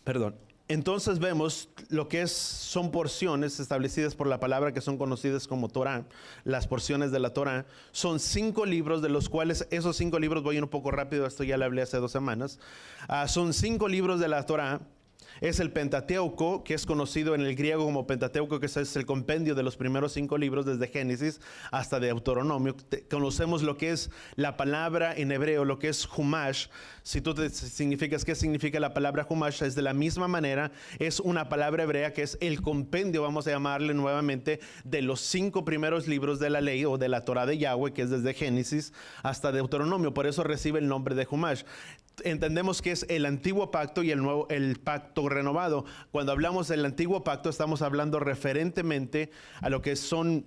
Perdón. Entonces vemos lo que son porciones establecidas por la palabra que son conocidas como Torah. Las porciones de la Torah son 5 libros, de los cuales esos 5 libros, voy a ir un poco rápido, esto ya le hablé hace 2 semanas. Son 5 libros de la Torah. Es el Pentateuco, que es conocido en el griego como Pentateuco, que es el compendio de los primeros 5 libros, desde Génesis hasta Deuteronomio. Conocemos lo que es la palabra en hebreo, lo que es Humash. Si tú te significas qué significa la palabra Humash, es de la misma manera, es una palabra hebrea que es el compendio, vamos a llamarle nuevamente, de los 5 primeros libros de la ley o de la Torah de Yahweh, que es desde Génesis hasta Deuteronomio. Por eso recibe el nombre de Humash. Entendemos que es el antiguo pacto y el pacto renovado. Cuando hablamos del antiguo pacto, estamos hablando referentemente a lo que son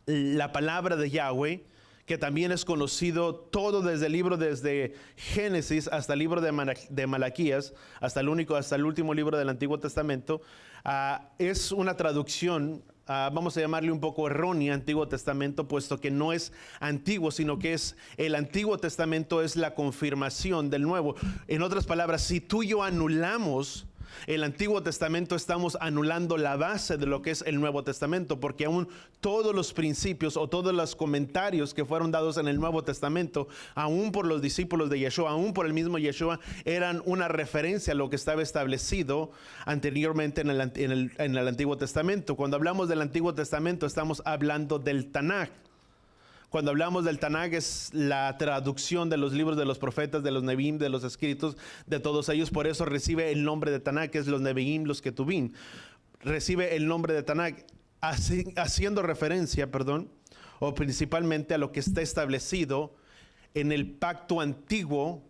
la palabra de Yahweh, que también es conocido todo desde el libro, desde Génesis hasta el libro de Malaquías, hasta el último libro del Antiguo Testamento. Es una traducción, vamos a llamarle un poco errónea, Antiguo Testamento, puesto que no es antiguo, sino que es el Antiguo Testamento es la confirmación del Nuevo. En otras palabras, si tú y yo anulamos el Antiguo Testamento, estamos anulando la base de lo que es el Nuevo Testamento, porque aún todos los principios o todos los comentarios que fueron dados en el Nuevo Testamento, aún por los discípulos de Yeshua, aún por el mismo Yeshua, eran una referencia a lo que estaba establecido anteriormente en el Antiguo Testamento. Cuando hablamos del Antiguo Testamento, estamos hablando del Tanaj. Cuando hablamos del Tanaj, es la traducción de los libros de los profetas, de los Neviim, de los escritos, de todos ellos. Por eso recibe el nombre de Tanaj, que es los Neviim, los Ketuvim. Recibe el nombre de Tanaj haciendo referencia, o principalmente a lo que está establecido en el pacto antiguo,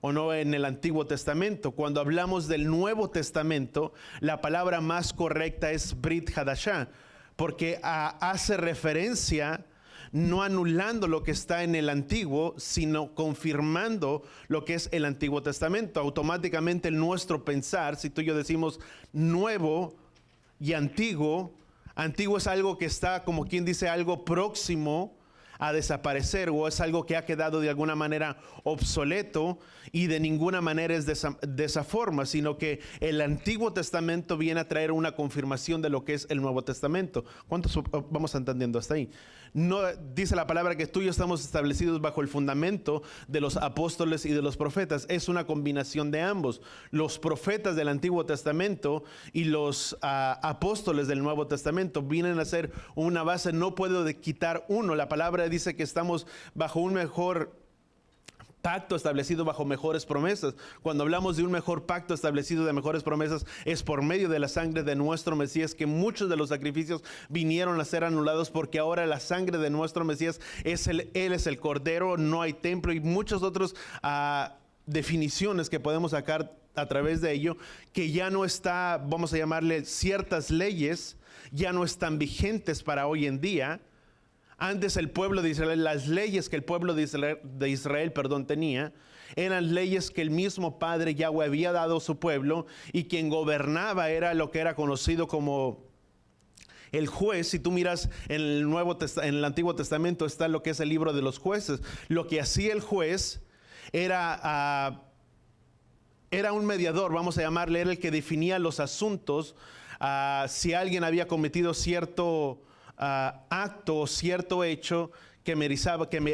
o no en el Antiguo Testamento. Cuando hablamos del Nuevo Testamento, la palabra más correcta es Brit Hadashah, porque hace referencia, no anulando lo que está en el Antiguo, sino confirmando lo que es el Antiguo Testamento. Automáticamente nuestro pensar, si tú y yo decimos nuevo y antiguo, antiguo es algo que está, como quien dice, algo próximo a desaparecer, o es algo que ha quedado de alguna manera obsoleto, y de ninguna manera es de esa forma, sino que el Antiguo Testamento viene a traer una confirmación de lo que es el Nuevo Testamento. ¿Cuántos vamos entendiendo hasta ahí? No, dice la palabra que tú y yo estamos establecidos bajo el fundamento de los apóstoles y de los profetas. Es una combinación de ambos. Los profetas del Antiguo Testamento y los apóstoles del Nuevo Testamento vienen a ser una base. No puedo quitar uno. La palabra dice que estamos bajo un mejor pacto establecido bajo mejores promesas. Cuando hablamos de un mejor pacto establecido de mejores promesas, es por medio de la sangre de nuestro Mesías, que muchos de los sacrificios vinieron a ser anulados, porque ahora la sangre de nuestro Mesías Él es el Cordero, no hay templo, y muchas otras definiciones que podemos sacar a través de ello, que ya no está, vamos a llamarle, ciertas leyes ya no están vigentes para hoy en día. Antes el pueblo de Israel, las leyes que el pueblo de Israel, tenía, eran leyes que el mismo Padre Yahweh había dado a su pueblo, y quien gobernaba era lo que era conocido como el juez. Si tú miras en el Antiguo Testamento, está lo que es el libro de los jueces. Lo que hacía el juez era un mediador, vamos a llamarle, era el que definía los asuntos. Si alguien había cometido cierto acto o cierto hecho que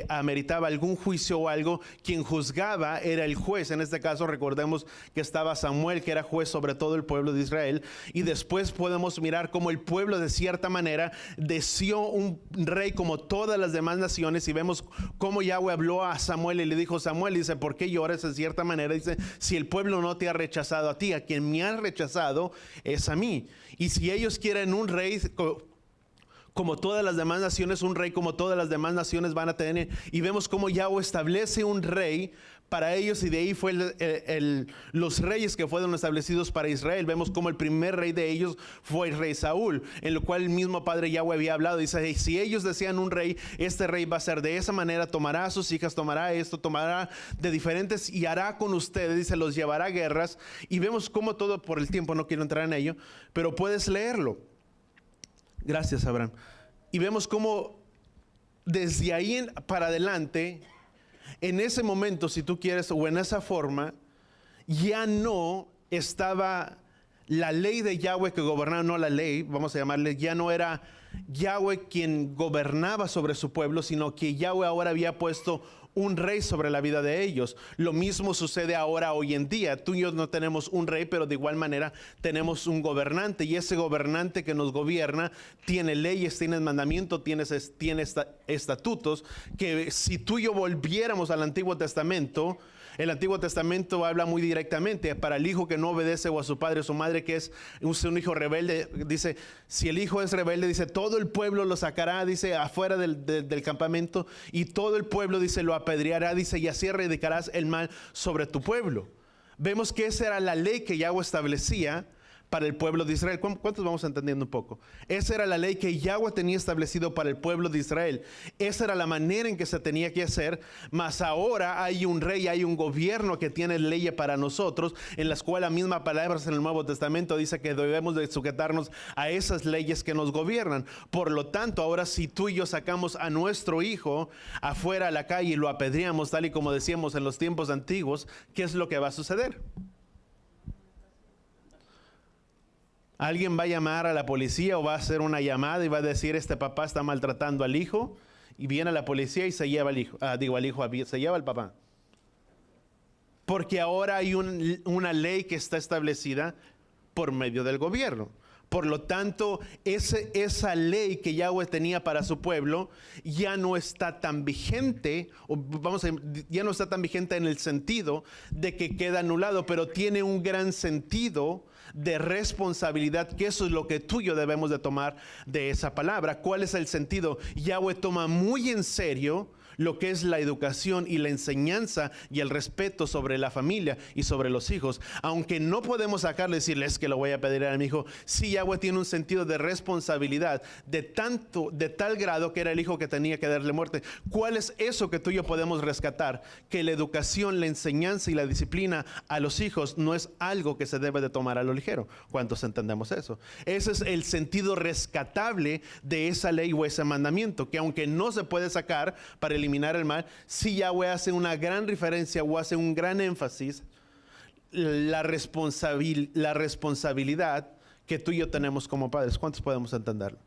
ameritaba algún juicio o algo, quien juzgaba era el juez. En este caso recordemos que estaba Samuel, que era juez sobre todo el pueblo de Israel, y después podemos mirar cómo el pueblo de cierta manera deseó un rey como todas las demás naciones, y vemos cómo Yahweh habló a Samuel y le dijo: Samuel, dice, ¿por qué lloras? De cierta manera dice: si el pueblo no te ha rechazado a ti, a quien me han rechazado es a mí. Y si ellos quieren un rey como todas las demás naciones, un rey como todas las demás naciones van a tener. Y vemos cómo Yahweh establece un rey para ellos, y de ahí fue los reyes que fueron establecidos para Israel. Vemos cómo el primer rey de ellos fue el rey Saúl, en lo cual el mismo Padre Yahweh había hablado. Dice: hey, si ellos desean un rey, este rey va a ser de esa manera, tomará a sus hijas, tomará esto, tomará de diferentes y hará con ustedes, dice, los llevará a guerras. Y vemos cómo todo, por el tiempo no quiero entrar en ello, pero puedes leerlo. Gracias, Abraham. Y vemos cómo desde ahí para adelante, en ese momento, si tú quieres, o en esa forma, ya no estaba la ley de Yahweh que gobernaba, no la ley, vamos a llamarle, ya no era Yahweh quien gobernaba sobre su pueblo, sino que Yahweh ahora había puesto un rey sobre la vida de ellos. Lo mismo sucede ahora, hoy en día. Tú y yo no tenemos un rey, pero de igual manera tenemos un gobernante, y ese gobernante que nos gobierna tiene leyes, tiene mandamientos, tiene estatutos, que si tú y yo volviéramos al Antiguo Testamento, el Antiguo Testamento habla muy directamente para el hijo que no obedece o a su padre o su madre, que es un hijo rebelde. Dice, si el hijo es rebelde, dice, todo el pueblo lo sacará, dice, afuera del campamento, y todo el pueblo, dice, lo apedreará, dice, y así erradicarás el mal sobre tu pueblo. Vemos que esa era la ley que Yahweh establecía para el pueblo de Israel. ¿Cuántos vamos entendiendo un poco? Esa era la ley que Yahweh tenía establecido para el pueblo de Israel. Esa era la manera en que se tenía que hacer. Mas ahora hay un rey, hay un gobierno que tiene leyes para nosotros, en las cuales la misma palabra en el Nuevo Testamento dice que debemos de sujetarnos a esas leyes que nos gobiernan. Por lo tanto, ahora si tú y yo sacamos a nuestro hijo afuera a la calle y lo apedreamos, tal y como decíamos en los tiempos antiguos, ¿qué es lo que va a suceder? Alguien va a llamar a la policía o va a hacer una llamada y va a decir, este papá está maltratando al hijo, y viene la policía y se lleva al hijo, se lleva al papá. Porque ahora hay una ley que está establecida por medio del gobierno. Por lo tanto, esa ley que Yahweh tenía para su pueblo ya no está tan vigente, ya no está tan vigente en el sentido de que queda anulado, pero tiene un gran sentido de responsabilidad, que eso es lo que tú y yo debemos de tomar de esa palabra. ¿Cuál es el sentido? Yahweh toma muy en serio lo que es la educación y la enseñanza y el respeto sobre la familia y sobre los hijos. Aunque no podemos sacarle, decirles que lo voy a pedir a mi hijo, sí, Yahweh tiene un sentido de responsabilidad de tal grado que era el hijo que tenía que darle muerte. ¿Cuál es eso que tú y yo podemos rescatar? Que la educación, la enseñanza y la disciplina a los hijos no es algo que se debe de tomar a lo ligero. ¿Cuántos entendemos eso? Ese es el sentido rescatable de esa ley o ese mandamiento, que aunque no se puede sacar para eliminar el mal, sí Yahweh hace una gran referencia o hace un gran énfasis la responsabilidad que tú y yo tenemos como padres. ¿Cuántos podemos entenderlo?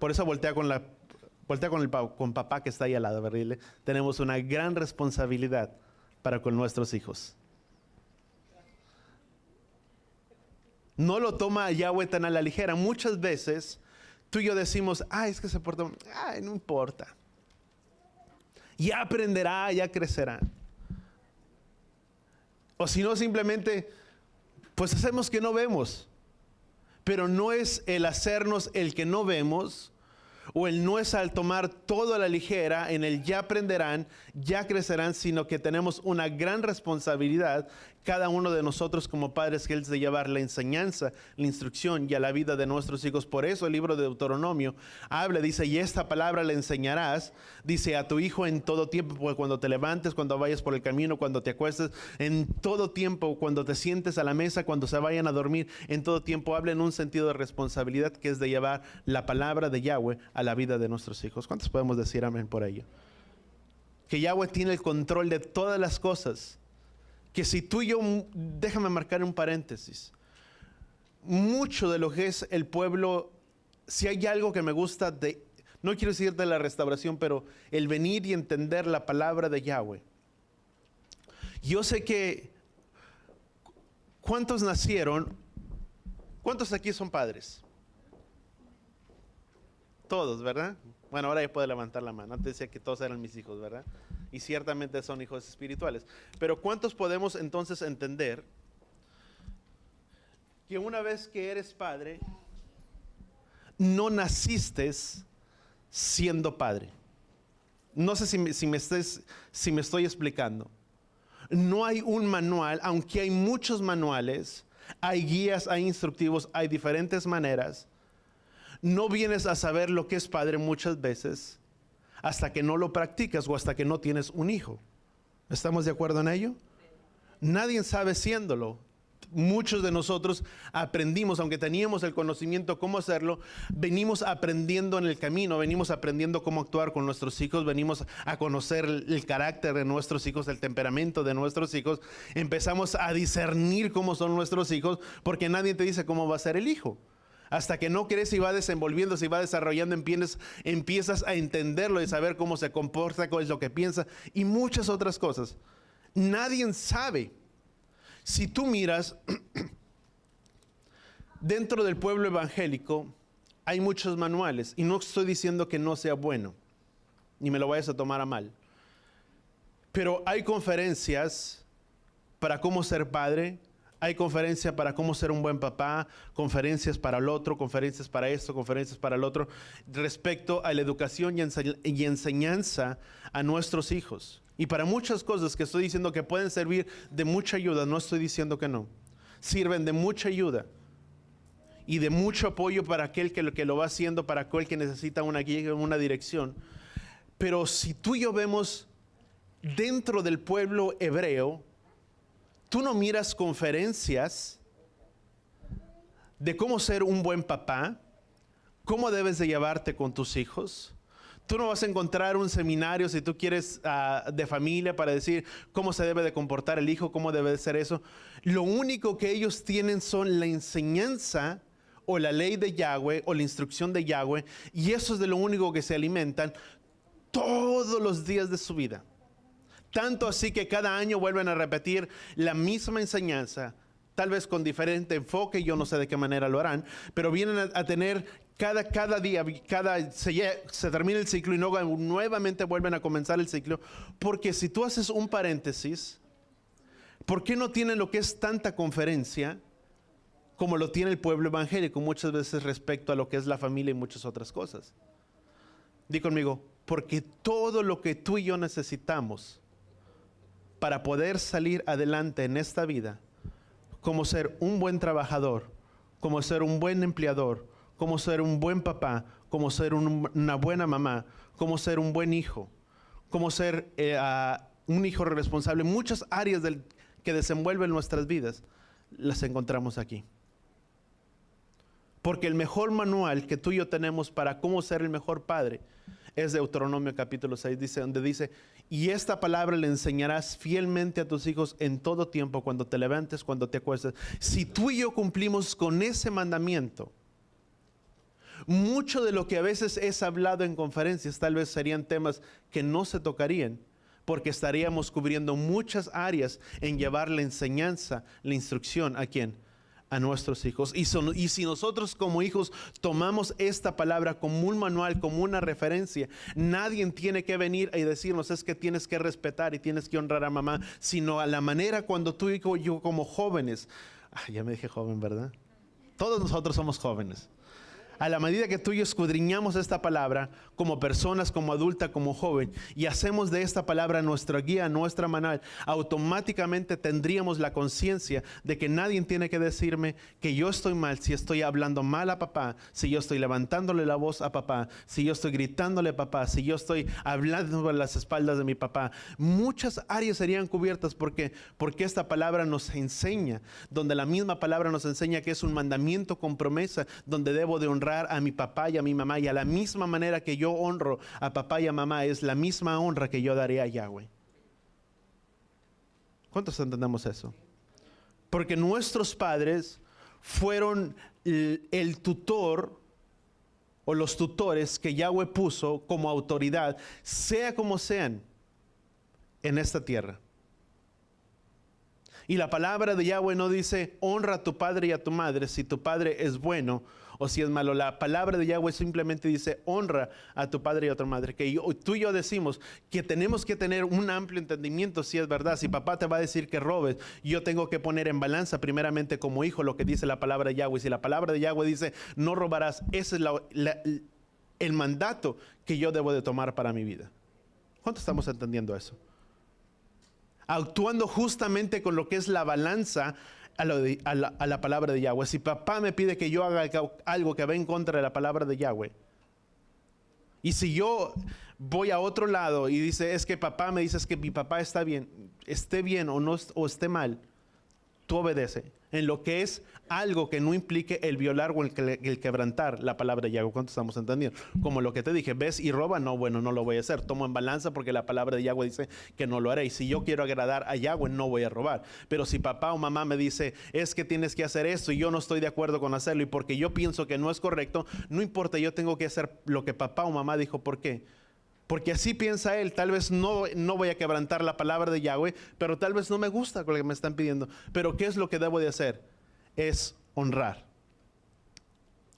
Por eso voltea con papá que está ahí al lado, ¿verdad? Tenemos una gran responsabilidad para con nuestros hijos. No lo toma Yahweh tan a la ligera. Muchas veces tú y yo decimos, es que se porta, no importa. Ya aprenderá, ya crecerá. O si no, simplemente, pues hacemos que no vemos. Pero no es el hacernos el que no vemos, o el no es al tomar todo a la ligera, en el ya aprenderán, ya crecerán, sino que tenemos una gran responsabilidad, cada uno de nosotros como padres, que es de llevar la enseñanza, la instrucción y a la vida de nuestros hijos. Por eso el libro de Deuteronomio habla, dice, y esta palabra le enseñarás, dice, a tu hijo en todo tiempo, pues cuando te levantes, cuando vayas por el camino, cuando te acuestes, en todo tiempo, cuando te sientes a la mesa, cuando se vayan a dormir, en todo tiempo. Habla en un sentido de responsabilidad, que es de llevar la palabra de Yahweh a la vida de nuestros hijos. ¿Cuántos podemos decir amén por ello? Que Yahweh tiene el control de todas las cosas. Que si tú y yo, déjame marcar un paréntesis, mucho de lo que es el pueblo, si hay algo que me gusta no quiero decir de la restauración, pero el venir y entender la palabra de Yahweh. Yo sé que, ¿cuántos nacieron? ¿Cuántos aquí son padres? Todos, ¿verdad? Bueno, ahora ya puede levantar la mano. Antes decía que todos eran mis hijos, ¿verdad? Y ciertamente son hijos espirituales. Pero ¿cuántos podemos entonces entender que una vez que eres padre, no naciste siendo padre? No sé si me estoy explicando. No hay un manual, aunque hay muchos manuales, hay guías, hay instructivos, hay diferentes maneras. No vienes a saber lo que es padre muchas veces hasta que no lo practicas o hasta que no tienes un hijo. ¿Estamos de acuerdo en ello? Nadie sabe siéndolo. muchos de nosotros aprendimos, aunque teníamos el conocimiento cómo hacerlo, venimos aprendiendo en el camino, venimos aprendiendo cómo actuar con nuestros hijos, venimos a conocer el carácter de nuestros hijos, el temperamento de nuestros hijos, empezamos a discernir cómo son nuestros hijos, porque nadie te dice cómo va a ser el hijo. Hasta que no crece y va desenvolviendo, se va desarrollando, empiezas a entenderlo y saber cómo se comporta, cuál es lo que piensa y muchas otras cosas. Nadie sabe. Si tú miras, dentro del pueblo evangélico hay muchos manuales, y no estoy diciendo que no sea bueno, ni me lo vayas a tomar a mal, pero hay conferencias para cómo ser padre, hay conferencias para cómo ser un buen papá, conferencias para el otro, conferencias para esto, conferencias para el otro, respecto a la educación y enseñanza a nuestros hijos. Y para muchas cosas que estoy diciendo que pueden servir de mucha ayuda, no estoy diciendo que no. Sirven de mucha ayuda y de mucho apoyo para aquel que lo va haciendo, para aquel que necesita una guía, una dirección. Pero si tú y yo vemos dentro del pueblo hebreo, tú no miras conferencias de cómo ser un buen papá, cómo debes de llevarte con tus hijos. Tú no vas a encontrar un seminario, si tú quieres, de familia, para decir cómo se debe de comportar el hijo, cómo debe de ser eso. Lo único que ellos tienen son la enseñanza o la ley de Yahweh o la instrucción de Yahweh, y eso es de lo único que se alimentan todos los días de su vida. Tanto así que cada año vuelven a repetir la misma enseñanza, tal vez con diferente enfoque, yo no sé de qué manera lo harán, pero vienen a tener cada día, se termina el ciclo y luego nuevamente vuelven a comenzar el ciclo, porque si tú haces un paréntesis, ¿por qué no tienen lo que es tanta conferencia como lo tiene el pueblo evangélico muchas veces respecto a lo que es la familia y muchas otras cosas? Di conmigo, porque todo lo que tú y yo necesitamos para poder salir adelante en esta vida, como ser un buen trabajador, como ser un buen empleador, como ser un buen papá, como ser una buena mamá, como ser un buen hijo, como ser un hijo responsable, muchas áreas que desenvuelven nuestras vidas, las encontramos aquí. Porque el mejor manual que tú y yo tenemos para cómo ser el mejor padre es Deuteronomio capítulo 6, donde dice, y esta palabra le enseñarás fielmente a tus hijos en todo tiempo, cuando te levantes, cuando te acuestes. Si tú y yo cumplimos con ese mandamiento, mucho de lo que a veces es hablado en conferencias tal vez serían temas que no se tocarían, porque estaríamos cubriendo muchas áreas en llevar la enseñanza, la instrucción ¿a quién? A nuestros hijos. Y si nosotros como hijos tomamos esta palabra como un manual, como una referencia, nadie tiene que venir y decirnos es que tienes que respetar y tienes que honrar a mamá, sino a la manera cuando tú y yo como jóvenes, ya me dije joven, ¿verdad? Todos nosotros somos jóvenes. A la medida que tú y yo escudriñamos esta palabra como personas, como adulta, como joven, y hacemos de esta palabra nuestra guía, nuestra manual, automáticamente tendríamos la conciencia de que nadie tiene que decirme que yo estoy mal si estoy hablando mal a papá, si yo estoy levantándole la voz a papá, si yo estoy gritándole a papá, si yo estoy hablando a las espaldas de mi papá. Muchas áreas serían cubiertas porque esta palabra nos enseña, donde la misma palabra nos enseña que es un mandamiento con promesa, donde debo de honrar a mi papá y a mi mamá, y a la misma manera que yo honro a papá y a mamá es la misma honra que yo daré a Yahweh. ¿Cuántos entendemos eso? Porque nuestros padres fueron el tutor o los tutores que Yahweh puso como autoridad, sea como sean, en esta tierra. Y la palabra de Yahweh no dice honra a tu padre y a tu madre si tu padre es bueno o si es malo. La palabra de Yahweh simplemente dice honra a tu padre y a tu madre. Que tú y yo decimos que tenemos que tener un amplio entendimiento si es verdad. Si papá te va a decir que robes, yo tengo que poner en balanza primeramente como hijo lo que dice la palabra de Yahweh. Si la palabra de Yahweh dice no robarás, ese es el mandato que yo debo de tomar para mi vida. ¿Cuánto estamos entendiendo eso? Actuando justamente con lo que es la balanza a la palabra de Yahweh. Si papá me pide que yo haga algo que va en contra de la palabra de Yahweh, y si yo voy a otro lado y dice es que papá me dice es que mi papá está bien, esté bien o no o esté mal, tú obedece. en lo que es algo que no implique el violar o el quebrantar la palabra de Yahweh. ¿Cuánto estamos entendiendo? Como lo que te dije, ves y roba, no, bueno, no lo voy a hacer. Tomo en balanza porque la palabra de Yahweh dice que no lo haré. Y si yo quiero agradar a Yahweh, no voy a robar. Pero si papá o mamá me dice, es que tienes que hacer esto y yo no estoy de acuerdo con hacerlo y porque yo pienso que no es correcto, no importa, yo tengo que hacer lo que papá o mamá dijo. ¿Por qué? Porque así piensa él, tal vez no voy a quebrantar la palabra de Yahweh, pero tal vez no me gusta lo que me están pidiendo. Pero ¿qué es lo que debo de hacer? Es honrar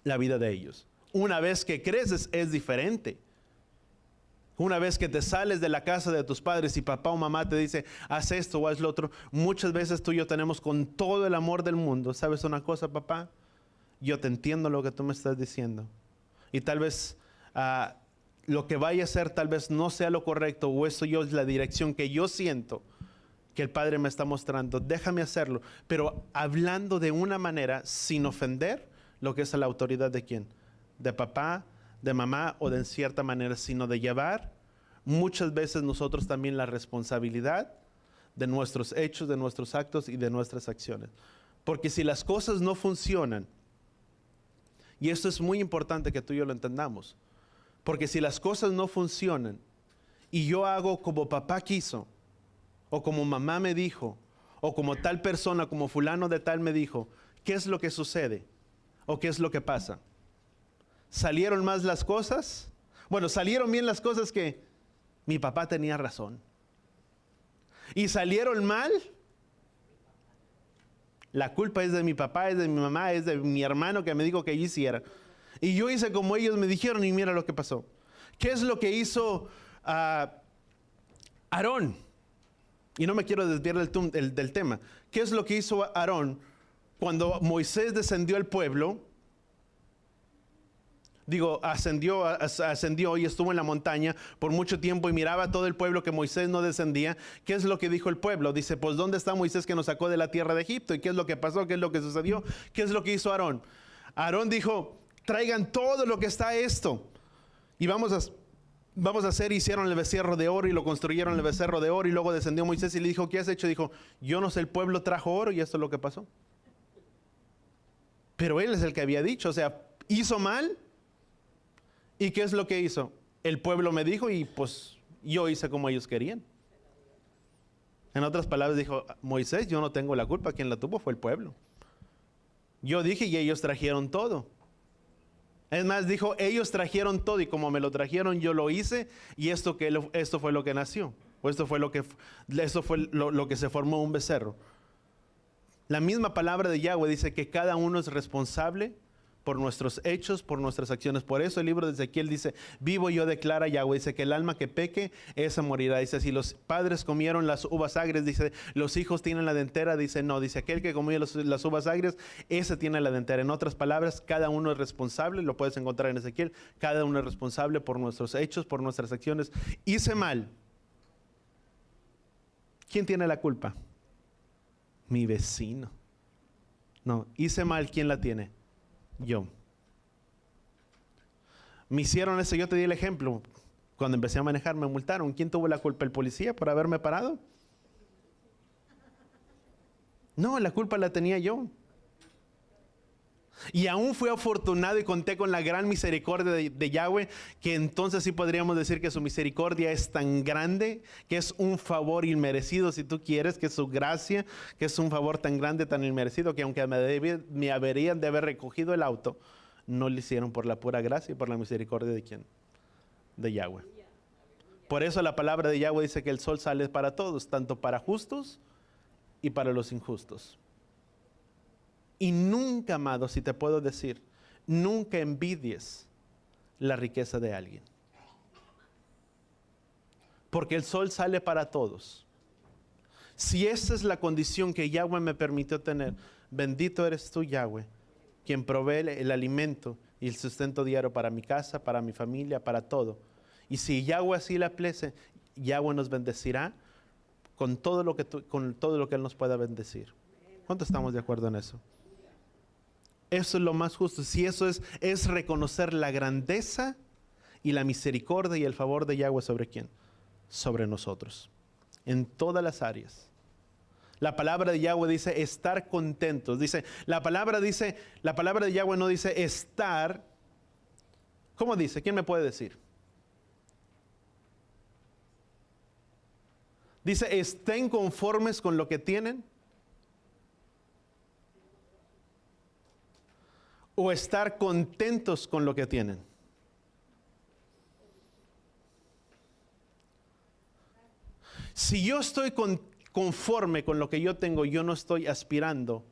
la vida de ellos. Una vez que creces es diferente. Una vez que te sales de la casa de tus padres y papá o mamá te dice, haz esto o haz lo otro, muchas veces tú y yo tenemos con todo el amor del mundo. ¿Sabes una cosa, papá? Yo te entiendo lo que tú me estás diciendo. Y tal vez lo que vaya a hacer tal vez no sea lo correcto, o eso yo es la dirección que yo siento que el Padre me está mostrando. Déjame hacerlo, pero hablando de una manera sin ofender lo que es la autoridad de quién, de papá, de mamá o de en cierta manera, sino de llevar muchas veces nosotros también la responsabilidad de nuestros hechos, de nuestros actos y de nuestras acciones. Porque si las cosas no funcionan, y esto es muy importante que tú y yo lo entendamos, porque si las cosas no funcionan y yo hago como papá quiso, o como mamá me dijo, o como tal persona, como fulano de tal me dijo, ¿qué es lo que sucede? ¿O qué es lo que pasa? ¿Salieron más las cosas? Bueno, salieron bien las cosas que mi papá tenía razón. ¿Y salieron mal? La culpa es de mi papá, es de mi mamá, es de mi hermano que me dijo que yo hiciera. Y yo hice como ellos me dijeron y mira lo que pasó. ¿Qué es lo que hizo Aarón? Y no me quiero desviar del tema. ¿Qué es lo que hizo Aarón cuando Moisés descendió al pueblo? Digo, ascendió y estuvo en la montaña por mucho tiempo y miraba a todo el pueblo que Moisés no descendía. ¿Qué es lo que dijo el pueblo? Dice, pues ¿dónde está Moisés que nos sacó de la tierra de Egipto? ¿Y qué es lo que pasó? ¿Qué es lo que sucedió? ¿Qué es lo que hizo Aarón? Aarón dijo, traigan todo lo que está esto y vamos a hacer. Hicieron el becerro de oro y lo construyeron el becerro de oro, y luego descendió Moisés y le dijo, ¿qué has hecho? Dijo, yo no sé, el pueblo trajo oro y esto es lo que pasó. Pero él es el que había dicho, o sea, hizo mal. ¿Y qué es lo que hizo? El pueblo me dijo y pues yo hice como ellos querían. En otras palabras dijo, Moisés, yo no tengo la culpa, quien la tuvo fue el pueblo. Yo dije y ellos trajeron todo. Es más, dijo, ellos trajeron todo y como me lo trajeron yo lo hice y esto fue lo que nació. O esto fue lo que se formó un becerro. La misma palabra de Yahweh dice que cada uno es responsable por nuestros hechos, por nuestras acciones. Por eso el libro de Ezequiel dice, vivo yo declara Yahweh, dice que el alma que peque, esa morirá. Dice, si los padres comieron las uvas agrias, dice, los hijos tienen la dentera, dice, no, dice, aquel que comió las uvas agrias, ese tiene la dentera. En otras palabras, cada uno es responsable, lo puedes encontrar en Ezequiel, cada uno es responsable por nuestros hechos, por nuestras acciones. Hice mal. ¿Quién tiene la culpa? Mi vecino. No, hice mal, ¿quién la tiene? Yo. Me hicieron eso, yo te di el ejemplo. Cuando empecé a manejar me multaron. ¿Quién tuvo la culpa? ¿El policía por haberme parado? No, la culpa la tenía yo. Y aún fui afortunado y conté con la gran misericordia de Yahweh, que entonces sí podríamos decir que su misericordia es tan grande, que es un favor inmerecido, si tú quieres, que es su gracia, que es un favor tan grande, tan inmerecido, que aunque me habrían de haber recogido el auto, no lo hicieron por la pura gracia y por la misericordia de ¿quién? De Yahweh. Por eso la palabra de Yahweh dice que el sol sale para todos, tanto para justos y para los injustos. Y nunca, amado, si te puedo decir, nunca envidies la riqueza de alguien. Porque el sol sale para todos. Si esa es la condición que Yahweh me permitió tener, bendito eres tú, Yahweh, quien provee el alimento y el sustento diario para mi casa, para mi familia, para todo. Y si Yahweh así le place, Yahweh nos bendecirá con todo lo que Él nos pueda bendecir. ¿Cuántos estamos de acuerdo en eso? Eso es lo más justo. Si eso es reconocer la grandeza y la misericordia y el favor de Yahweh sobre quién, sobre nosotros, en todas las áreas. La palabra de Yahweh dice estar contentos. La palabra de Yahweh no dice estar. ¿Cómo dice? ¿Quién me puede decir? Dice, estén conformes con lo que tienen. O estar contentos con lo que tienen. Si yo estoy conforme con lo que yo tengo, yo no estoy aspirando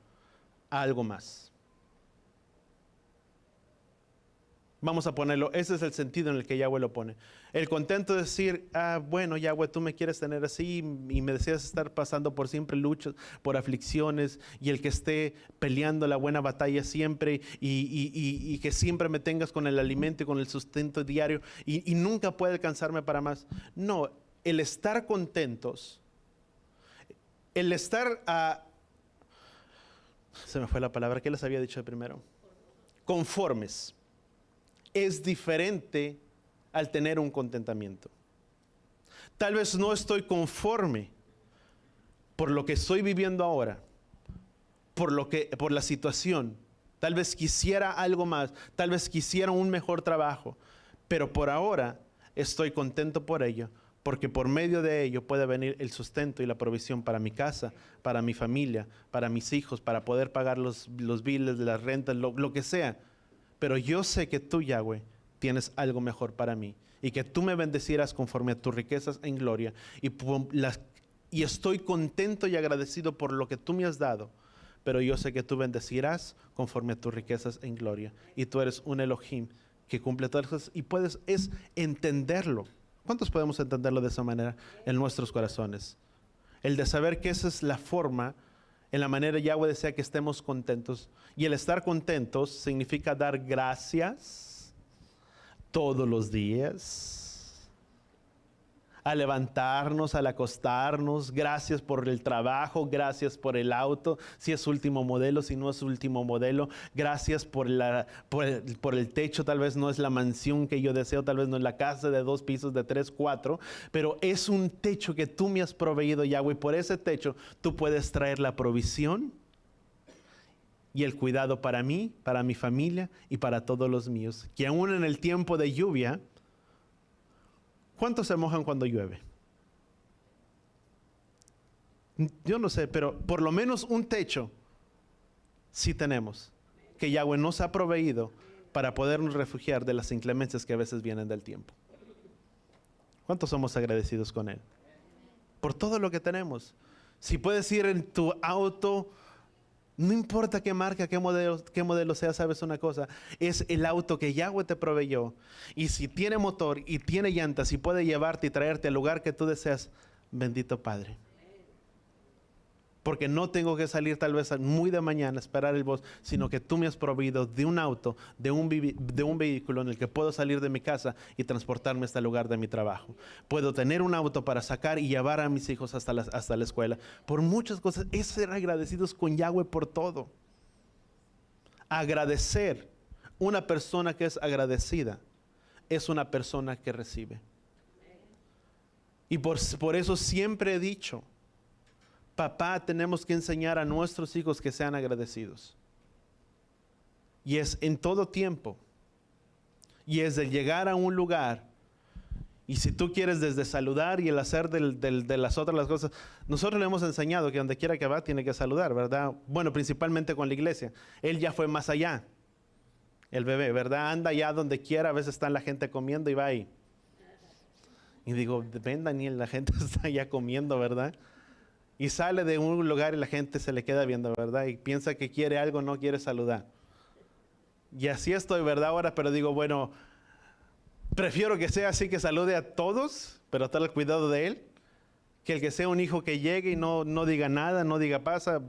a algo más. Vamos a ponerlo, ese es el sentido en el que Yahweh lo pone. El contento de decir, bueno, Yahweh, tú me quieres tener así y me deseas estar pasando por siempre luchas, por aflicciones, y el que esté peleando la buena batalla siempre y que siempre me tengas con el alimento y con el sustento diario y nunca puede alcanzarme para más. No, el estar contentos, el estar, se me fue la palabra, ¿qué les había dicho de primero? Conformes. Es diferente al tener un contentamiento. Tal vez no estoy conforme por lo que estoy viviendo ahora, por la situación. Tal vez quisiera algo más, tal vez quisiera un mejor trabajo, pero por ahora estoy contento por ello, porque por medio de ello puede venir el sustento y la provisión para mi casa, para mi familia, para mis hijos, para poder pagar los biles, las rentas, lo que sea. Pero yo sé que tú, Yahweh, tienes algo mejor para mí y que tú me bendecirás conforme a tus riquezas en gloria y estoy contento y agradecido por lo que tú me has dado, pero yo sé que tú bendecirás conforme a tus riquezas en gloria y tú eres un Elohim que cumple todas las cosas y es entenderlo. ¿Cuántos podemos entenderlo de esa manera en nuestros corazones? El de saber que esa es la forma. En la manera Yahweh desea que estemos contentos. Y el estar contentos significa dar gracias todos los días. A levantarnos, al acostarnos. Gracias por el trabajo, gracias por el auto. Si es último modelo, si no es último modelo. Gracias por el techo. Tal vez no es la mansión que yo deseo, tal vez no es la casa de 2 pisos, de 3, 4. Pero es un techo que tú me has proveído, Yahweh. Por ese techo tú puedes traer la provisión y el cuidado para mí, para mi familia y para todos los míos. Que aún en el tiempo de lluvia, ¿cuántos se mojan cuando llueve? Yo no sé, pero por lo menos un techo sí tenemos, que Yahweh nos ha proveído para podernos refugiar de las inclemencias que a veces vienen del tiempo. ¿Cuántos somos agradecidos con Él? Por todo lo que tenemos. Si puedes ir en tu auto, no importa qué marca, qué modelo sea, sabes una cosa, es el auto que Yahweh te proveyó. Y si tiene motor y tiene llantas y puede llevarte y traerte al lugar que tú deseas, bendito Padre. Porque no tengo que salir tal vez muy de mañana a esperar el bus, sino que tú me has proveído de un auto, de un vehículo en el que puedo salir de mi casa y transportarme hasta el lugar de mi trabajo. Puedo tener un auto para sacar y llevar a mis hijos hasta la escuela. Por muchas cosas, es ser agradecidos con Yahweh por todo. Agradecer. Una persona que es agradecida es una persona que recibe. Y por eso siempre he dicho, papá, tenemos que enseñar a nuestros hijos que sean agradecidos. Y es en todo tiempo. Y es de llegar a un lugar. Y si tú quieres desde saludar y el hacer de las otras las cosas. Nosotros le hemos enseñado que donde quiera que va tiene que saludar, ¿verdad? Bueno, principalmente con la iglesia. Él ya fue más allá. El bebé, ¿verdad? Anda allá donde quiera. A veces está la gente comiendo y va ahí. Y digo, ven Daniel, la gente está allá comiendo, ¿verdad? Y sale de un lugar y la gente se le queda viendo, ¿verdad? Y piensa que quiere algo, no quiere saludar. Y así estoy, ¿verdad? Ahora, pero digo, bueno, prefiero que sea así, que salude a todos, pero estar al cuidado de él, que el que sea un hijo que llegue y no diga nada, no diga pasa,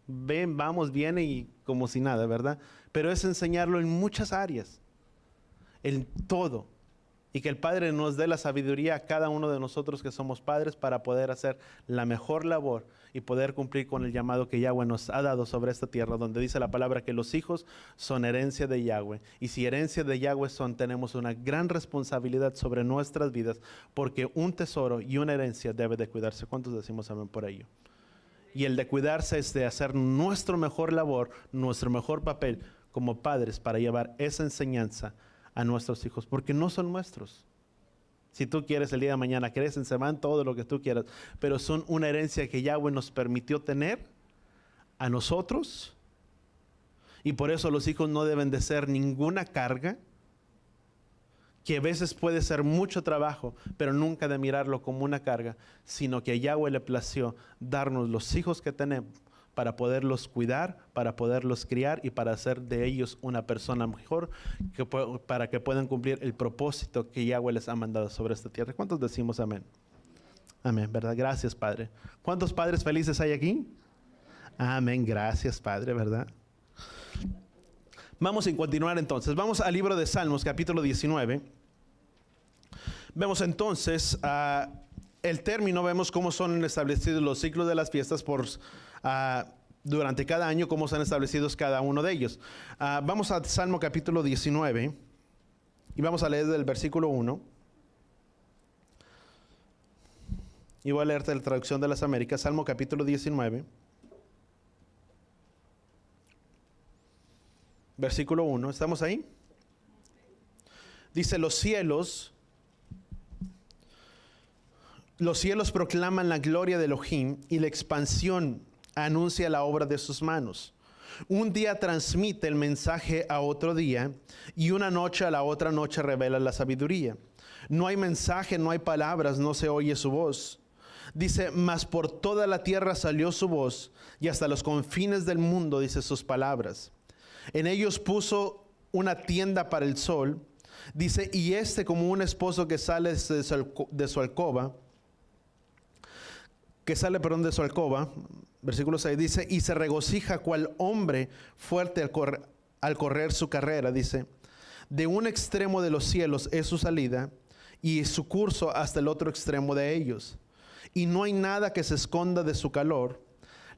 ven, vamos, viene y como si nada, ¿verdad? Pero es enseñarlo en muchas áreas, en todo. Y que el Padre nos dé la sabiduría a cada uno de nosotros que somos padres para poder hacer la mejor labor y poder cumplir con el llamado que Yahweh nos ha dado sobre esta tierra, donde dice la palabra que los hijos son herencia de Yahweh. Y si herencia de Yahweh son, tenemos una gran responsabilidad sobre nuestras vidas, porque un tesoro y una herencia debe de cuidarse. ¿Cuántos decimos amén por ello? Y el de cuidarse es de hacer nuestro mejor labor, nuestro mejor papel como padres para llevar esa enseñanza a nuestros hijos, porque no son nuestros. Si tú quieres, el día de mañana crecen, se van, todo lo que tú quieras, pero son una herencia que Yahweh nos permitió tener a nosotros, y por eso los hijos no deben de ser ninguna carga, que a veces puede ser mucho trabajo, pero nunca de mirarlo como una carga, sino que a Yahweh le plació darnos los hijos que tenemos para poderlos cuidar, para poderlos criar y para hacer de ellos una persona mejor, para que puedan cumplir el propósito que Yahweh les ha mandado sobre esta tierra. ¿Cuántos decimos amén? Amén, ¿verdad? Gracias, Padre. ¿Cuántos padres felices hay aquí? Amén, gracias, Padre, ¿verdad? Vamos a continuar entonces. Vamos al libro de Salmos, capítulo 19. Vemos entonces el término, vemos cómo son establecidos los ciclos de las fiestas durante cada año, cómo son establecidos cada uno de ellos. Vamos a Salmo capítulo 19 y vamos a leer del versículo 1. Y voy a leerte la traducción de las Américas, Salmo capítulo 19. Versículo 1, ¿estamos ahí? Dice, los cielos proclaman la gloria de Elohim y la expansión anuncia la obra de sus manos. Un día transmite el mensaje a otro día y una noche a la otra noche revela la sabiduría. No hay mensaje, no hay palabras, no se oye su voz. Dice, mas por toda la tierra salió su voz y hasta los confines del mundo, dice, sus palabras. En ellos puso una tienda para el sol, dice, y como un esposo que sale de su alcoba, versículo 6, dice, y se regocija cual hombre fuerte al correr su carrera, dice, de un extremo de los cielos es su salida, y su curso hasta el otro extremo de ellos. Y no hay nada que se esconda de su calor.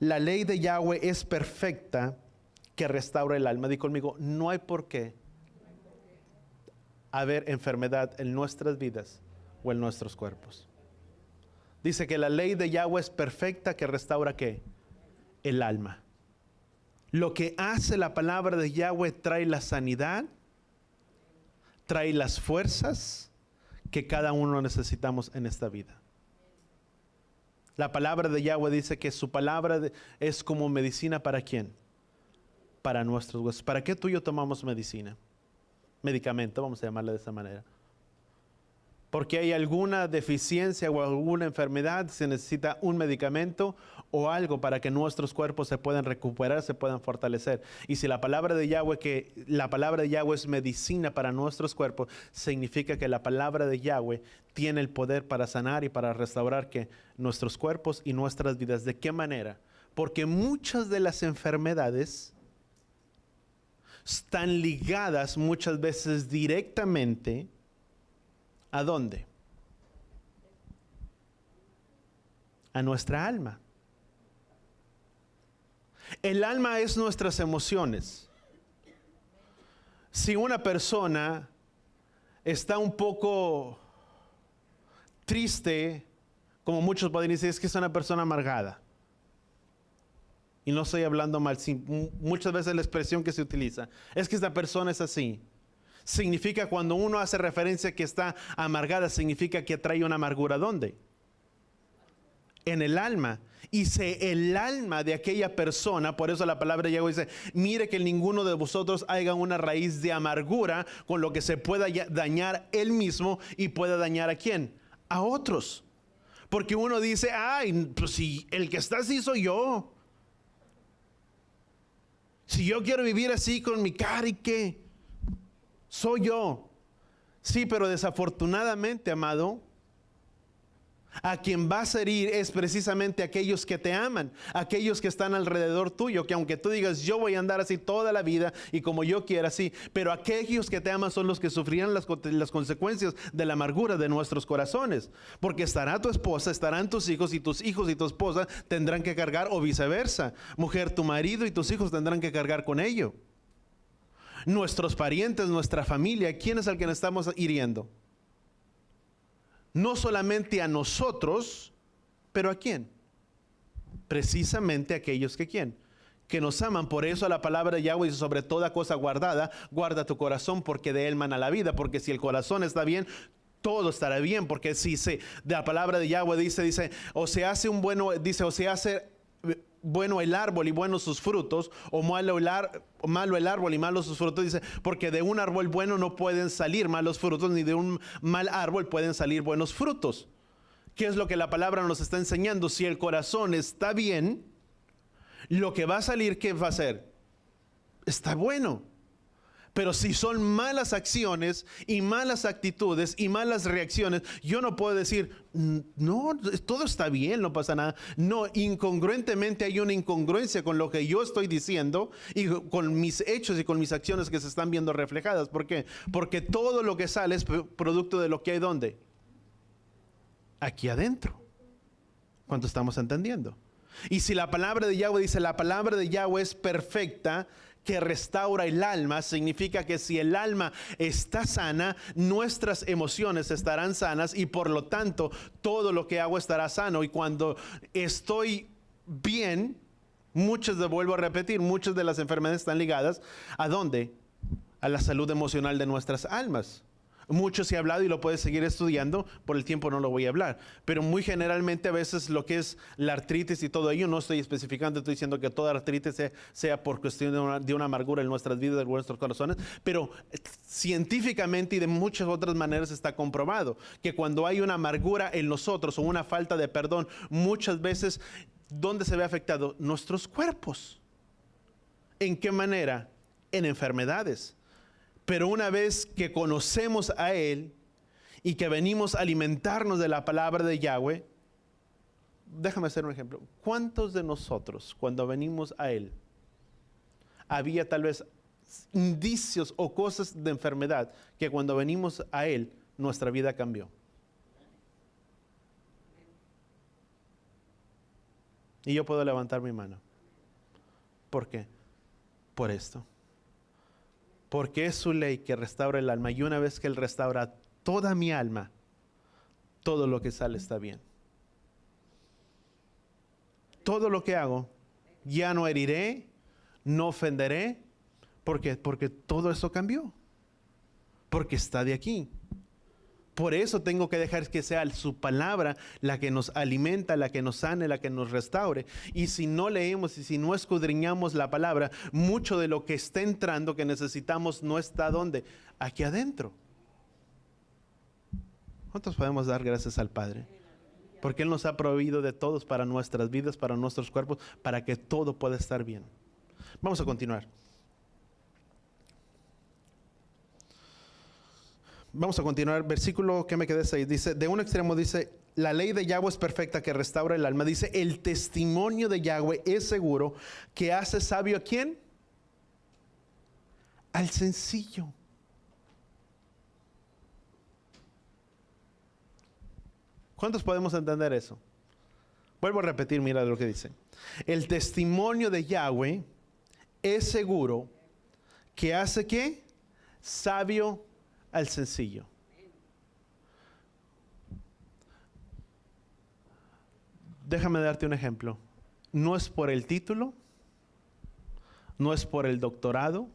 La ley de Yahweh es perfecta, que restaura el alma. Di conmigo, no hay por qué haber enfermedad en nuestras vidas o en nuestros cuerpos. Dice que la ley de Yahweh es perfecta, que restaura ¿qué? El alma. Lo que hace la palabra de Yahweh trae la sanidad, trae las fuerzas que cada uno necesitamos en esta vida. La palabra de Yahweh dice que su palabra es como medicina ¿para quién? Para nuestros huesos. ¿Para qué tú y yo tomamos medicina? Medicamento, vamos a llamarle de esa manera. Porque hay alguna deficiencia o alguna enfermedad, se necesita un medicamento o algo para que nuestros cuerpos se puedan recuperar, se puedan fortalecer. Y si la palabra de Yahweh, es medicina para nuestros cuerpos, significa que la palabra de Yahweh tiene el poder para sanar y para restaurar que nuestros cuerpos y nuestras vidas. ¿De qué manera? Porque muchas de las enfermedades están ligadas muchas veces directamente ¿a dónde? A nuestra alma. El alma es nuestras emociones. Si una persona está un poco triste, como muchos pueden decir, es que es una persona amargada. Y no estoy hablando mal, muchas veces la expresión que se utiliza es que esta persona es así. Significa, cuando uno hace referencia a que está amargada, significa que trae una amargura. ¿Dónde? En el alma. Y el alma de aquella persona, por eso la palabra de Yahweh dice, mire que ninguno de vosotros haya una raíz de amargura con lo que se pueda dañar él mismo y pueda dañar ¿a quién? A otros. Porque uno dice, ay, pues si el que está así soy yo. Si yo quiero vivir así con mi cara, ¿y qué? Soy yo. Sí, pero desafortunadamente, amado, a quien vas a herir es precisamente aquellos que te aman, aquellos que están alrededor tuyo, que aunque tú digas, yo voy a andar así toda la vida y como yo quiera así, pero aquellos que te aman son los que sufrirán las consecuencias de la amargura de nuestros corazones. Porque estará tu esposa, estarán tus hijos y tu esposa tendrán que cargar, o viceversa. Mujer, tu marido y tus hijos tendrán que cargar con ello. Nuestros parientes, nuestra familia, ¿quién es el que nos estamos hiriendo? No solamente a nosotros, pero ¿a quién? Precisamente aquellos que ¿quién? Que nos aman. Por eso la palabra de Yahweh dice: sobre toda cosa guardada, guarda tu corazón, porque de él mana la vida. Porque si el corazón está bien, todo estará bien. Porque si de la palabra de Yahweh dice, o se hace o se hace bueno el árbol y buenos sus frutos, o malo el árbol y malos sus frutos. Dice, porque de un árbol bueno no pueden salir malos frutos, ni de un mal árbol pueden salir buenos frutos. ¿Qué es lo que la palabra nos está enseñando? Si el corazón está bien, lo que va a salir, ¿qué va a ser? Está bueno. Pero si son malas acciones y malas actitudes y malas reacciones, yo no puedo decir, no, todo está bien, no pasa nada. No, incongruentemente hay una incongruencia con lo que yo estoy diciendo y con mis hechos y con mis acciones que se están viendo reflejadas. ¿Por qué? Porque todo lo que sale es producto de lo que hay ¿dónde? Aquí adentro. ¿Cuánto estamos entendiendo? Y si la palabra de Yahweh dice, la palabra de Yahweh es perfecta, que restaura el alma, significa que si el alma está sana, nuestras emociones estarán sanas y por lo tanto todo lo que hago estará sano. Y cuando estoy bien, vuelvo a repetir, muchas de las enfermedades están ligadas ¿a dónde? A la salud emocional de nuestras almas. Mucho se ha hablado y lo puedes seguir estudiando, por el tiempo no lo voy a hablar, pero muy generalmente a veces lo que es la artritis y todo ello, no estoy especificando, estoy diciendo que toda artritis sea por cuestión de una amargura en nuestras vidas, en nuestros corazones, pero científicamente y de muchas otras maneras está comprobado que cuando hay una amargura en nosotros o una falta de perdón, muchas veces, ¿dónde se ve afectado? Nuestros cuerpos. ¿En qué manera? En enfermedades. Pero una vez que conocemos a Él y que venimos a alimentarnos de la palabra de Yahweh, déjame hacer un ejemplo. ¿Cuántos de nosotros, cuando venimos a Él, había tal vez indicios o cosas de enfermedad que cuando venimos a Él, nuestra vida cambió? Y yo puedo levantar mi mano. ¿Por qué? Por esto. Porque es su ley que restaura el alma. Y una vez que Él restaura toda mi alma, todo lo que sale está bien. Todo lo que hago, ya no heriré, no ofenderé. ¿Por qué? Porque todo eso cambió. Porque está de aquí. Por eso tengo que dejar que sea su palabra la que nos alimenta, la que nos sane, la que nos restaure. Y si no leemos y si no escudriñamos la palabra, mucho de lo que está entrando que necesitamos no está ¿dónde? Aquí adentro. ¿Cuántos podemos dar gracias al Padre? Porque Él nos ha proveído de todos para nuestras vidas, para nuestros cuerpos, para que todo pueda estar bien. Vamos a continuar. Vamos a continuar, versículo que me quedé 6, dice, de un extremo dice, la ley de Yahweh es perfecta que restaura el alma. Dice, el testimonio de Yahweh es seguro que hace sabio ¿a quién? Al sencillo. ¿Cuántos podemos entender eso? Vuelvo a repetir, mira lo que dice. El testimonio de Yahweh es seguro que hace ¿qué? Sabio al sencillo. Déjame darte un ejemplo. No es por el título, no es por el doctorado,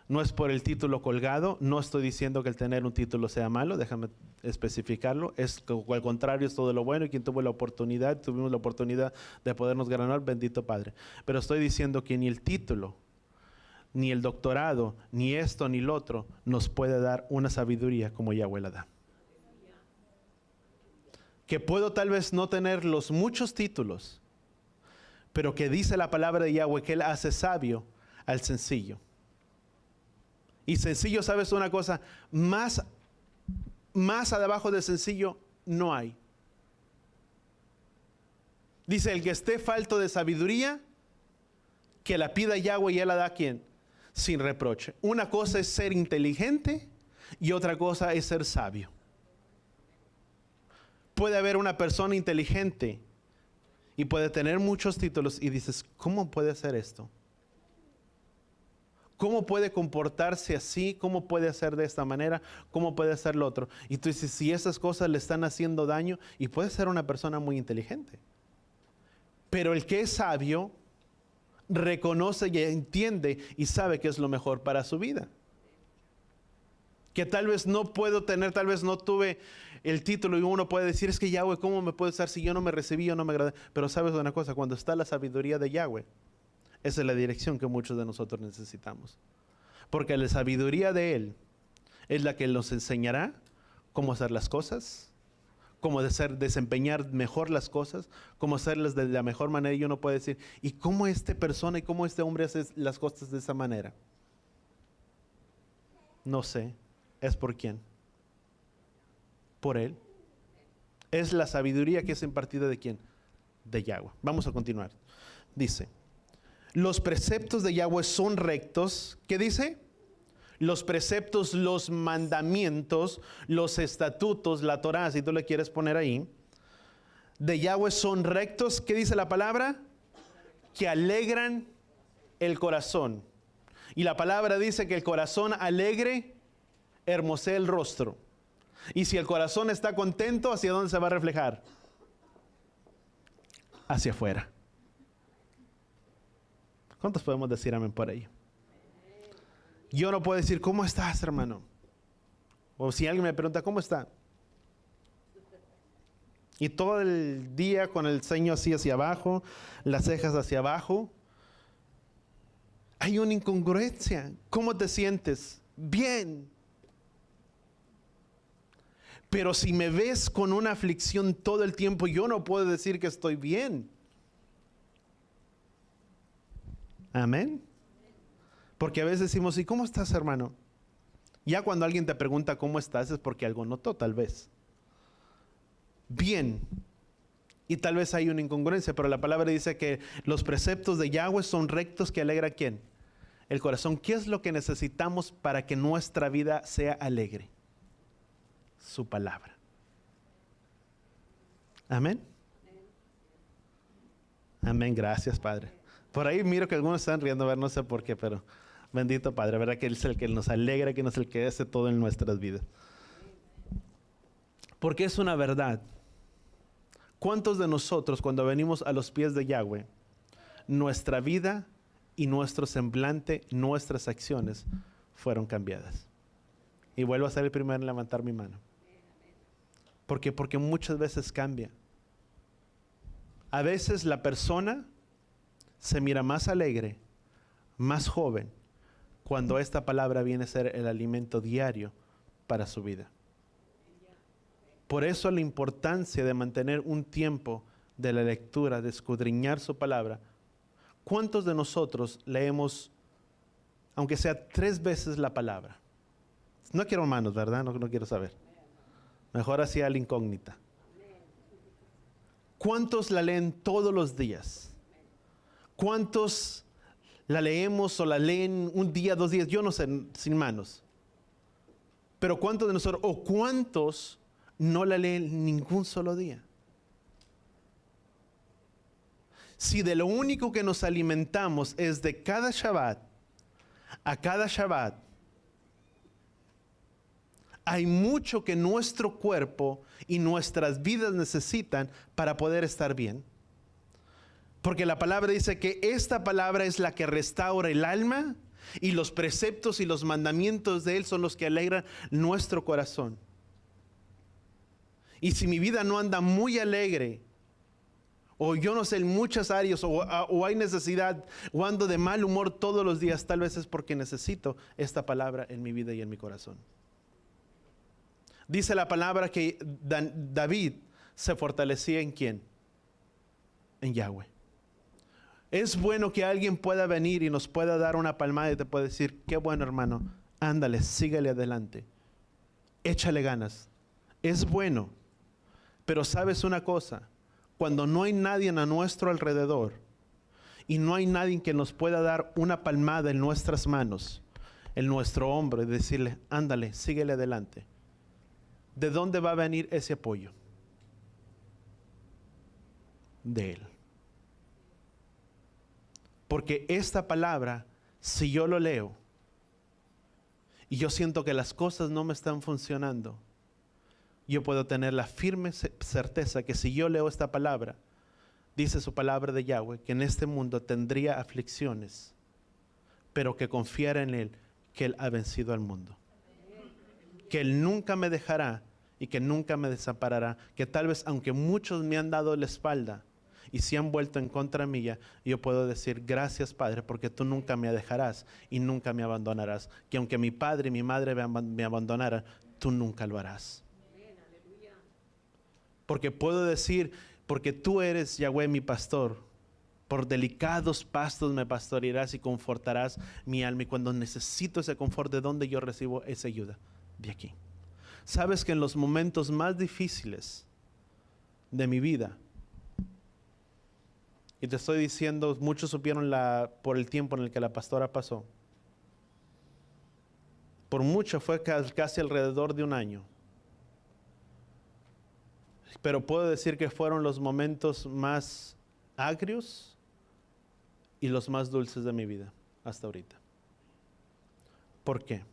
no es por el título colgado. No estoy diciendo que el tener un título sea malo, déjame especificarlo. Es al contrario, es todo lo bueno. Y quien tuvo la oportunidad, tuvimos la oportunidad de podernos ganar, bendito Padre. Pero estoy diciendo que ni el título, ni el doctorado, ni esto, ni lo otro, nos puede dar una sabiduría como Yahweh la da. Que puedo tal vez no tener los muchos títulos, pero que dice la palabra de Yahweh que Él hace sabio al sencillo. Y sencillo, ¿sabes una cosa? Más abajo de sencillo no hay. Dice, el que esté falto de sabiduría, que la pida Yahweh y Él la da ¿a quién? Sin reproche. Una cosa es ser inteligente y otra cosa es ser sabio. Puede haber una persona inteligente y puede tener muchos títulos y dices, ¿cómo puede hacer esto? ¿Cómo puede comportarse así? ¿Cómo puede hacer de esta manera? ¿Cómo puede hacer lo otro? Y tú dices, si esas cosas le están haciendo daño, y puede ser una persona muy inteligente. Pero el que es sabio reconoce y entiende y sabe que es lo mejor para su vida. Que tal vez no puedo tener, tal vez no tuve el título y uno puede decir, es que Yahweh, ¿cómo me puede usar si yo no me recibí, yo no me agradé? Pero sabes una cosa, cuando está la sabiduría de Yahweh, esa es la dirección que muchos de nosotros necesitamos. Porque la sabiduría de Él es la que nos enseñará cómo hacer las cosas, cómo desempeñar mejor las cosas, cómo hacerlas de la mejor manera. Y uno puede decir, ¿y cómo esta persona y cómo este hombre hace las cosas de esa manera? No sé. ¿Es por quién? Por Él. Es la sabiduría que es impartida ¿de quién? De Yahweh. Vamos a continuar. Dice, los preceptos de Yahweh son rectos. ¿Qué dice? Los preceptos, los mandamientos, los estatutos, la Torá, si tú le quieres poner ahí, de Yahweh son rectos. ¿Qué dice la palabra? Que alegran el corazón. Y la palabra dice que el corazón alegre hermosea el rostro. Y si el corazón está contento, ¿hacia dónde se va a reflejar? Hacia afuera. ¿Cuántos podemos decir amén por ello? Yo no puedo decir, ¿cómo estás, hermano? O si alguien me pregunta, ¿cómo está? Y todo el día con el ceño así hacia abajo, las cejas hacia abajo. Hay una incongruencia. ¿Cómo te sientes? Bien. Pero si me ves con una aflicción todo el tiempo, yo no puedo decir que estoy bien. Amén. Porque a veces decimos, ¿y cómo estás, hermano? Ya cuando alguien te pregunta cómo estás es porque algo notó, tal vez. Bien. Y tal vez hay una incongruencia, pero la palabra dice que los preceptos de Yahweh son rectos que alegra ¿a quién? El corazón. ¿Qué es lo que necesitamos para que nuestra vida sea alegre? Su palabra. Amén. Amén. Gracias, Padre. Por ahí miro que algunos están riendo, a ver, no sé por qué, pero bendito Padre, ¿verdad? Que Él es el que nos alegra, que Él es el que hace todo en nuestras vidas. Porque es una verdad. ¿Cuántos de nosotros cuando venimos a los pies de Yahweh, nuestra vida y nuestro semblante, nuestras acciones fueron cambiadas? Y vuelvo a ser el primero en levantar mi mano. ¿Por qué? Porque muchas veces cambia. A veces la persona se mira más alegre, más joven, cuando esta palabra viene a ser el alimento diario para su vida. Por eso la importancia de mantener un tiempo de la lectura, de escudriñar su palabra. ¿Cuántos de nosotros leemos, aunque sea 3 veces la palabra? No quiero manos, ¿verdad? No quiero saber. Mejor así a la incógnita. ¿Cuántos la leen todos los días? ¿Cuántos la leemos o la leen un día, 2 días? Yo no sé, sin manos. Pero ¿cuántos de nosotros, o cuántos no la leen ningún solo día? Si de lo único que nos alimentamos es de cada Shabbat a cada Shabbat, hay mucho que nuestro cuerpo y nuestras vidas necesitan para poder estar bien. Porque la palabra dice que esta palabra es la que restaura el alma y los preceptos y los mandamientos de Él son los que alegran nuestro corazón. Y si mi vida no anda muy alegre, o yo no sé, en muchas áreas, o hay necesidad, o ando de mal humor todos los días, tal vez es porque necesito esta palabra en mi vida y en mi corazón. Dice la palabra que David se fortalecía ¿en quién? En Yahweh. Es bueno que alguien pueda venir y nos pueda dar una palmada y te pueda decir, qué bueno, hermano, ándale, síguele adelante, échale ganas. Es bueno, pero sabes una cosa, cuando no hay nadie a nuestro alrededor y no hay nadie que nos pueda dar una palmada en nuestras manos, en nuestro hombro y decirle, ándale, síguele adelante, ¿de dónde va a venir ese apoyo? De Él. Porque esta palabra, si yo lo leo y yo siento que las cosas no me están funcionando, yo puedo tener la firme certeza que si yo leo esta palabra, Dice su palabra de Yahweh que en este mundo tendría aflicciones, pero que confiara en Él, que Él ha vencido al mundo. Que Él nunca me dejará y que nunca me desamparará. Que tal vez aunque muchos me han dado la espalda y se han vuelto en contra mía, yo puedo decir gracias, Padre, porque tú nunca me dejarás y nunca me abandonarás. Que aunque mi padre y mi madre me abandonaran, tú nunca lo harás. Porque puedo decir, porque tú eres Yahweh mi pastor, por delicados pastos me pastorearás y confortarás mi alma. Y cuando necesito ese confort, ¿de dónde yo recibo esa ayuda? De aquí. Sabes que en los momentos más difíciles de mi vida, y te estoy diciendo, muchos supieron por el tiempo en el que la pastora pasó. Por mucho fue casi alrededor de un año. Pero puedo decir que fueron los momentos más agrios y los más dulces de mi vida hasta ahorita. ¿Por qué?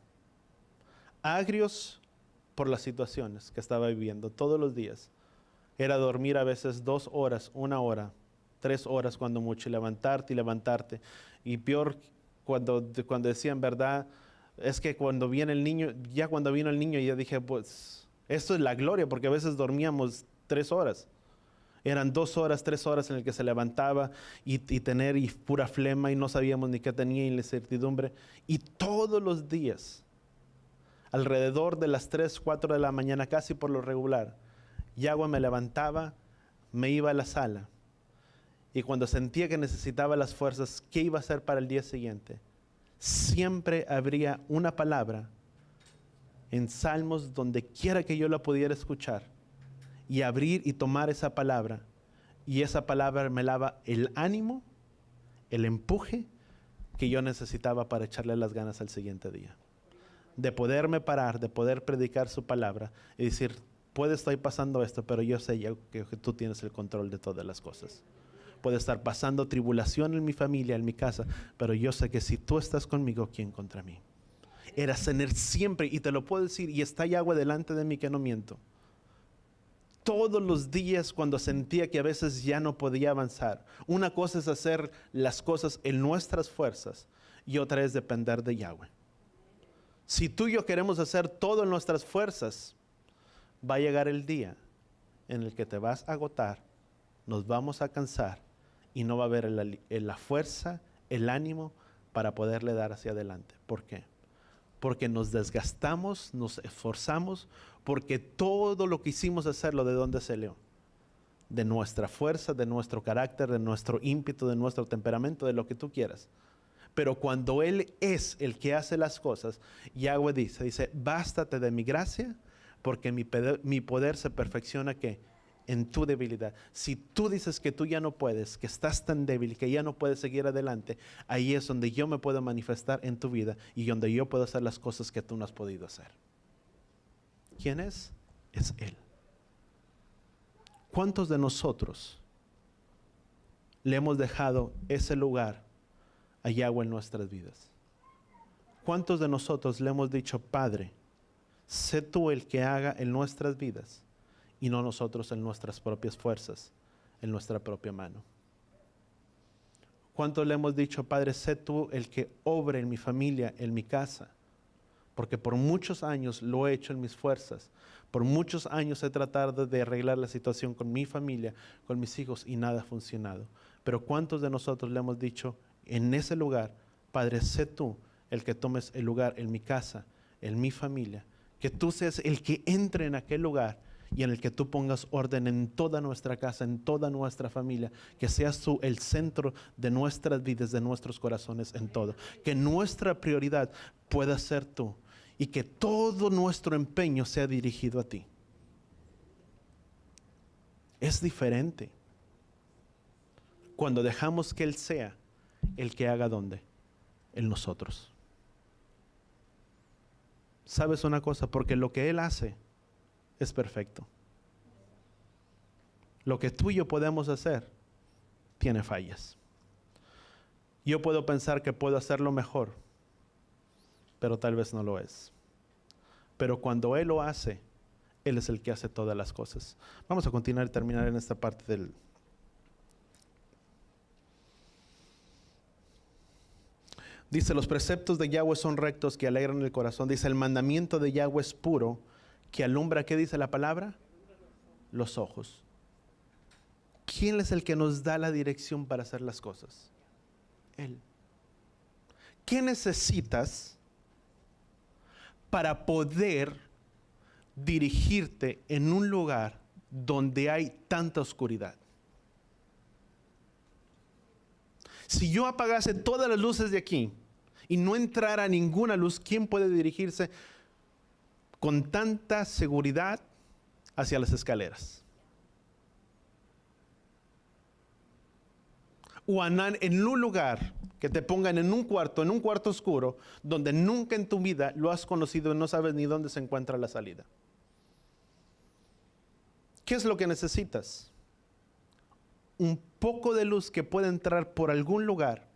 Agrios por las situaciones que estaba viviendo todos los días. Era dormir a veces 2 horas, 1 hora, 3 horas cuando mucho, y levantarte. Y peor cuando decían verdad, es que cuando viene el niño, ya cuando vino el niño, ya dije, pues, esto es la gloria, porque a veces dormíamos 3 horas. Eran 2 horas, 3 horas en el que se levantaba y pura flema y no sabíamos ni qué tenía y la incertidumbre. Y todos los días, alrededor de las 3, 4 de la mañana, casi por lo regular, Yahweh me levantaba, me iba a la sala. Y cuando sentía que necesitaba las fuerzas, ¿qué iba a hacer para el día siguiente? Siempre habría una palabra en Salmos donde quiera que yo la pudiera escuchar y abrir y tomar esa palabra. Y esa palabra me daba el ánimo, el empuje que yo necesitaba para echarle las ganas al siguiente día. De poderme parar, de poder predicar su palabra y decir, puede estar pasando esto, pero yo sé que tú tienes el control de todas las cosas. Puede estar pasando tribulación en mi familia, en mi casa, pero yo sé que si tú estás conmigo, ¿quién contra mí? Era tener siempre, y te lo puedo decir, y está Yahweh delante de mí que no miento. Todos los días cuando sentía que a veces ya no podía avanzar. Una cosa es hacer las cosas en nuestras fuerzas y otra es depender de Yahweh. Si tú y yo queremos hacer todo en nuestras fuerzas, va a llegar el día en el que te vas a agotar, nos vamos a cansar y no va a haber la fuerza, el ánimo para poderle dar hacia adelante. ¿Por qué? Porque nos desgastamos, nos esforzamos, porque todo lo que hicimos hacerlo, ¿de dónde salió? De nuestra fuerza, de nuestro carácter, de nuestro ímpetu, de nuestro temperamento, de lo que tú quieras. Pero cuando Él es el que hace las cosas, Yahweh dice, bástate de mi gracia, porque mi poder se perfecciona, ¿qué? En tu debilidad. Si tú dices que tú ya no puedes, que estás tan débil, que ya no puedes seguir adelante, ahí es donde yo me puedo manifestar en tu vida y donde yo puedo hacer las cosas que tú no has podido hacer. ¿Quién es? Es Él. ¿Cuántos de nosotros le hemos dejado ese lugar a Yahweh en nuestras vidas? ¿Cuántos de nosotros le hemos dicho, Padre, sé tú el que haga en nuestras vidas y no nosotros en nuestras propias fuerzas, en nuestra propia mano? ¿Cuántos le hemos dicho, Padre, sé tú el que obre en mi familia, en mi casa? Porque por muchos años lo he hecho en mis fuerzas. Por muchos años he tratado de arreglar la situación con mi familia, con mis hijos, y nada ha funcionado. Pero ¿cuántos de nosotros le hemos dicho en ese lugar, Padre, sé tú el que tomes el lugar en mi casa, en mi familia? Que tú seas el que entre en aquel lugar y en el que tú pongas orden en toda nuestra casa, en toda nuestra familia. Que seas tú el centro de nuestras vidas, de nuestros corazones, en todo. Que nuestra prioridad pueda ser tú y que todo nuestro empeño sea dirigido a ti. Es diferente cuando dejamos que Él sea el que haga ¿dónde? En nosotros. ¿Sabes una cosa? Porque lo que Él hace es perfecto. Lo que tú y yo podemos hacer tiene fallas. Yo puedo pensar que puedo hacerlo mejor, pero tal vez no lo es. Pero cuando Él lo hace, Él es el que hace todas las cosas. Vamos a continuar y terminar en esta parte Dice, los preceptos de Yahweh son rectos que alegran el corazón. Dice, el mandamiento de Yahweh es puro que alumbra, ¿qué dice la palabra? Los ojos. ¿Quién es el que nos da la dirección para hacer las cosas? Él. ¿Qué necesitas para poder dirigirte en un lugar donde hay tanta oscuridad? Si yo apagase todas las luces de aquí y no entrara ninguna luz, ¿quién puede dirigirse con tanta seguridad hacia las escaleras? O en un lugar que te pongan en un cuarto oscuro, donde nunca en tu vida lo has conocido y no sabes ni dónde se encuentra la salida. ¿Qué es lo que necesitas? Un poco de luz que puede entrar por algún lugar,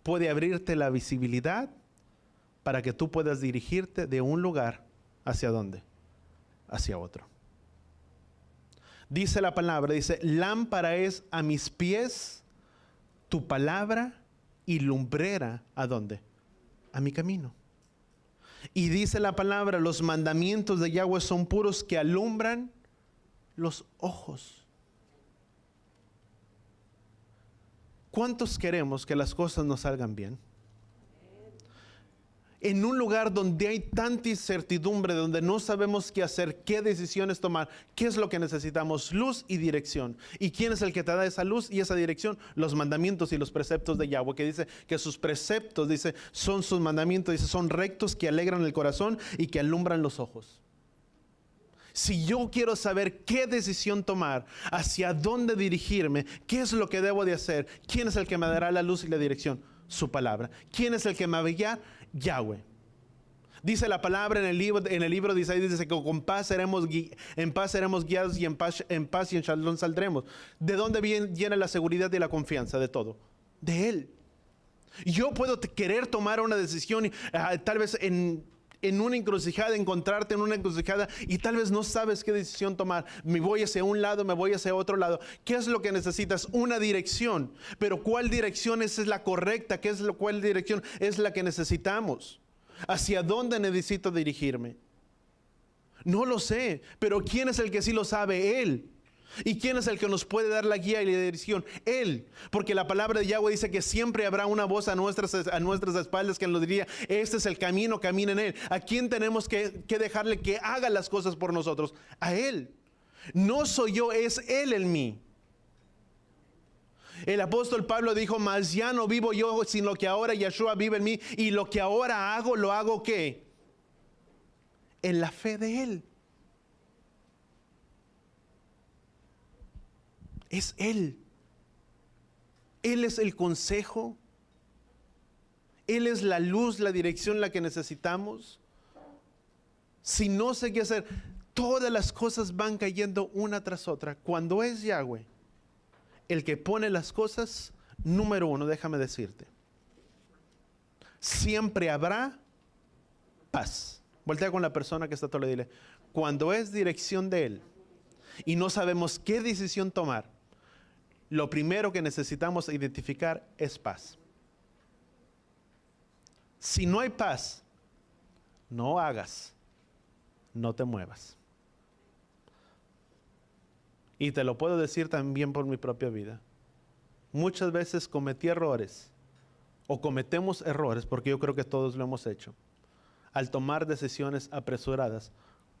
puede abrirte la visibilidad para que tú puedas dirigirte de un lugar hacia dónde, hacia otro. Dice la palabra, dice, lámpara es a mis pies tu palabra y lumbrera, ¿a dónde? A mi camino. Y dice la palabra, los mandamientos de Yahweh son puros que alumbran los ojos. ¿Cuántos queremos que las cosas nos salgan bien? En un lugar donde hay tanta incertidumbre, donde no sabemos qué hacer, qué decisiones tomar, ¿qué es lo que necesitamos? Luz y dirección. ¿Y quién es el que te da esa luz y esa dirección? Los mandamientos y los preceptos de Yahweh, que dice que sus preceptos, dice, son sus mandamientos, dice, son rectos que alegran el corazón y que alumbran los ojos. Si yo quiero saber qué decisión tomar, hacia dónde dirigirme, qué es lo que debo de hacer, ¿quién es el que me dará la luz y la dirección? Su palabra. ¿Quién es el que me va a guiar? Yahweh. Dice la palabra en el libro de Isaías, dice que en paz seremos guiados y en paz y en shalom saldremos. ¿De dónde viene la seguridad y la confianza de todo? De Él. Yo puedo querer tomar una decisión, tal vez en una encrucijada, encontrarte en una encrucijada y tal vez no sabes qué decisión tomar. Me voy hacia un lado, me voy hacia otro lado. ¿Qué es lo que necesitas? Una dirección. Pero ¿cuál dirección es la correcta? ¿Cuál dirección es la que necesitamos? ¿Hacia dónde necesito dirigirme? No lo sé, pero ¿quién es el que sí lo sabe? Él. ¿Y quién es el que nos puede dar la guía y la dirección? Él. Porque la palabra de Yahweh dice que siempre habrá una voz a nuestras espaldas que nos diría, este es el camino, camina en Él. ¿A quién tenemos que dejarle que haga las cosas por nosotros? A Él. No soy yo, es Él en mí. El apóstol Pablo dijo, mas ya no vivo yo, sino que ahora Yeshua vive en mí. Y lo que ahora hago, lo hago ¿qué? En la fe de Él. Es Él. Él es el consejo. Él es la luz, la dirección, la que necesitamos. Si no sé qué hacer, todas las cosas van cayendo una tras otra. Cuando es Yahweh el que pone las cosas, número uno, déjame decirte, siempre habrá paz. Voltea con la persona que está a tu lado y dile, cuando es dirección de Él y no sabemos qué decisión tomar, lo primero que necesitamos identificar es paz. Si no hay paz, no hagas, no te muevas. Y te lo puedo decir también por mi propia vida. Muchas veces cometí errores o cometemos errores, porque yo creo que todos lo hemos hecho, al tomar decisiones apresuradas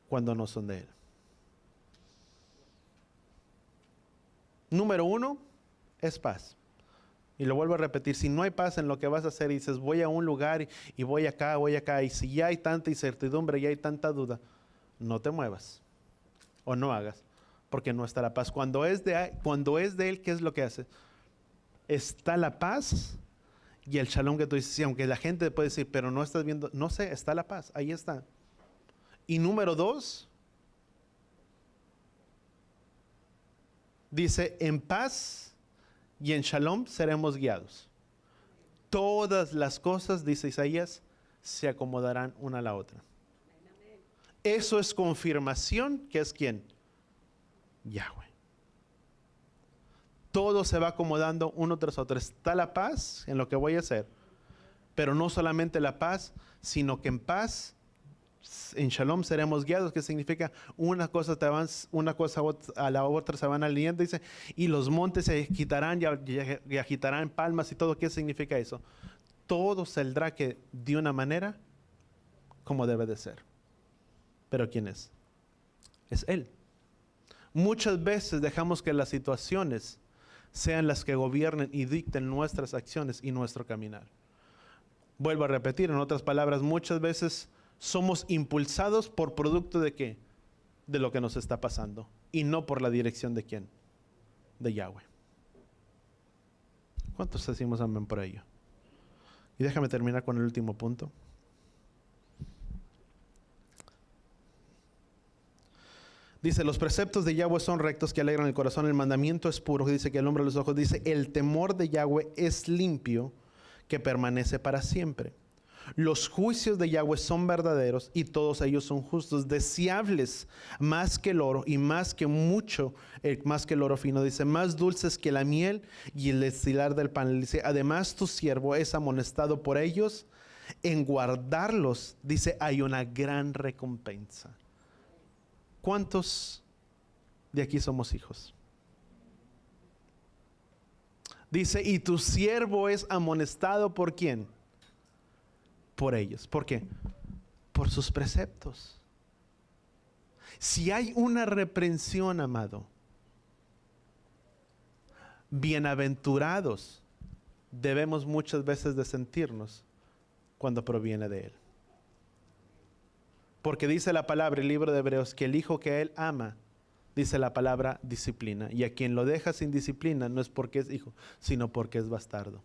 cuando no son de Él. Número uno es paz. Y lo vuelvo a repetir, si no hay paz en lo que vas a hacer y dices voy a un lugar y voy acá, y si ya hay tanta incertidumbre, ya hay tanta duda, no te muevas o no hagas, porque no está la paz. Cuando es de Él, ¿qué es lo que hace? Está la paz y el shalom que tú dices, sí, aunque la gente puede decir, pero no estás viendo, no sé, está la paz, ahí está. Y número dos, dice, en paz y en shalom seremos guiados. Todas las cosas, dice Isaías, se acomodarán una a la otra. Eso es confirmación que es ¿quién? Yahweh. Todo se va acomodando uno tras otro. Está la paz en lo que voy a hacer. Pero no solamente la paz, sino que en paz, en shalom seremos guiados, que significa una cosa a la otra se van alineando, dice, y los montes se agitarán y agitarán palmas y todo. ¿Qué significa eso? Todo saldrá que de una manera como debe de ser. ¿Pero quién es? Es Él. Muchas veces dejamos que las situaciones sean las que gobiernen y dicten nuestras acciones y nuestro caminar. Vuelvo a repetir, en otras palabras, muchas veces somos impulsados por producto de ¿qué? De lo que nos está pasando, y no por la dirección de ¿quién? De Yahweh. ¿Cuántos decimos amén por ello? Y déjame terminar con el último punto. Dice, los preceptos de Yahweh son rectos que alegran el corazón, el mandamiento es puro, dice que alumbra los ojos, dice, el temor de Yahweh es limpio, que permanece para siempre. Los juicios de Yahweh son verdaderos y todos ellos son justos, deseables más que el oro y más que el oro fino, dice, más dulces que la miel y el destilar del pan. Dice, además tu siervo es amonestado por ellos, en guardarlos, dice, hay una gran recompensa. ¿Cuántos de aquí somos hijos? Dice, y tu siervo es amonestado ¿por quién? Por ellos. ¿Por qué? Por sus preceptos. Si hay una reprensión, amado, bienaventurados debemos muchas veces de sentirnos cuando proviene de Él. Porque dice la palabra, el libro de Hebreos, que el hijo que Él ama, dice la palabra, disciplina. Y a quien lo deja sin disciplina no es porque es hijo, sino porque es bastardo.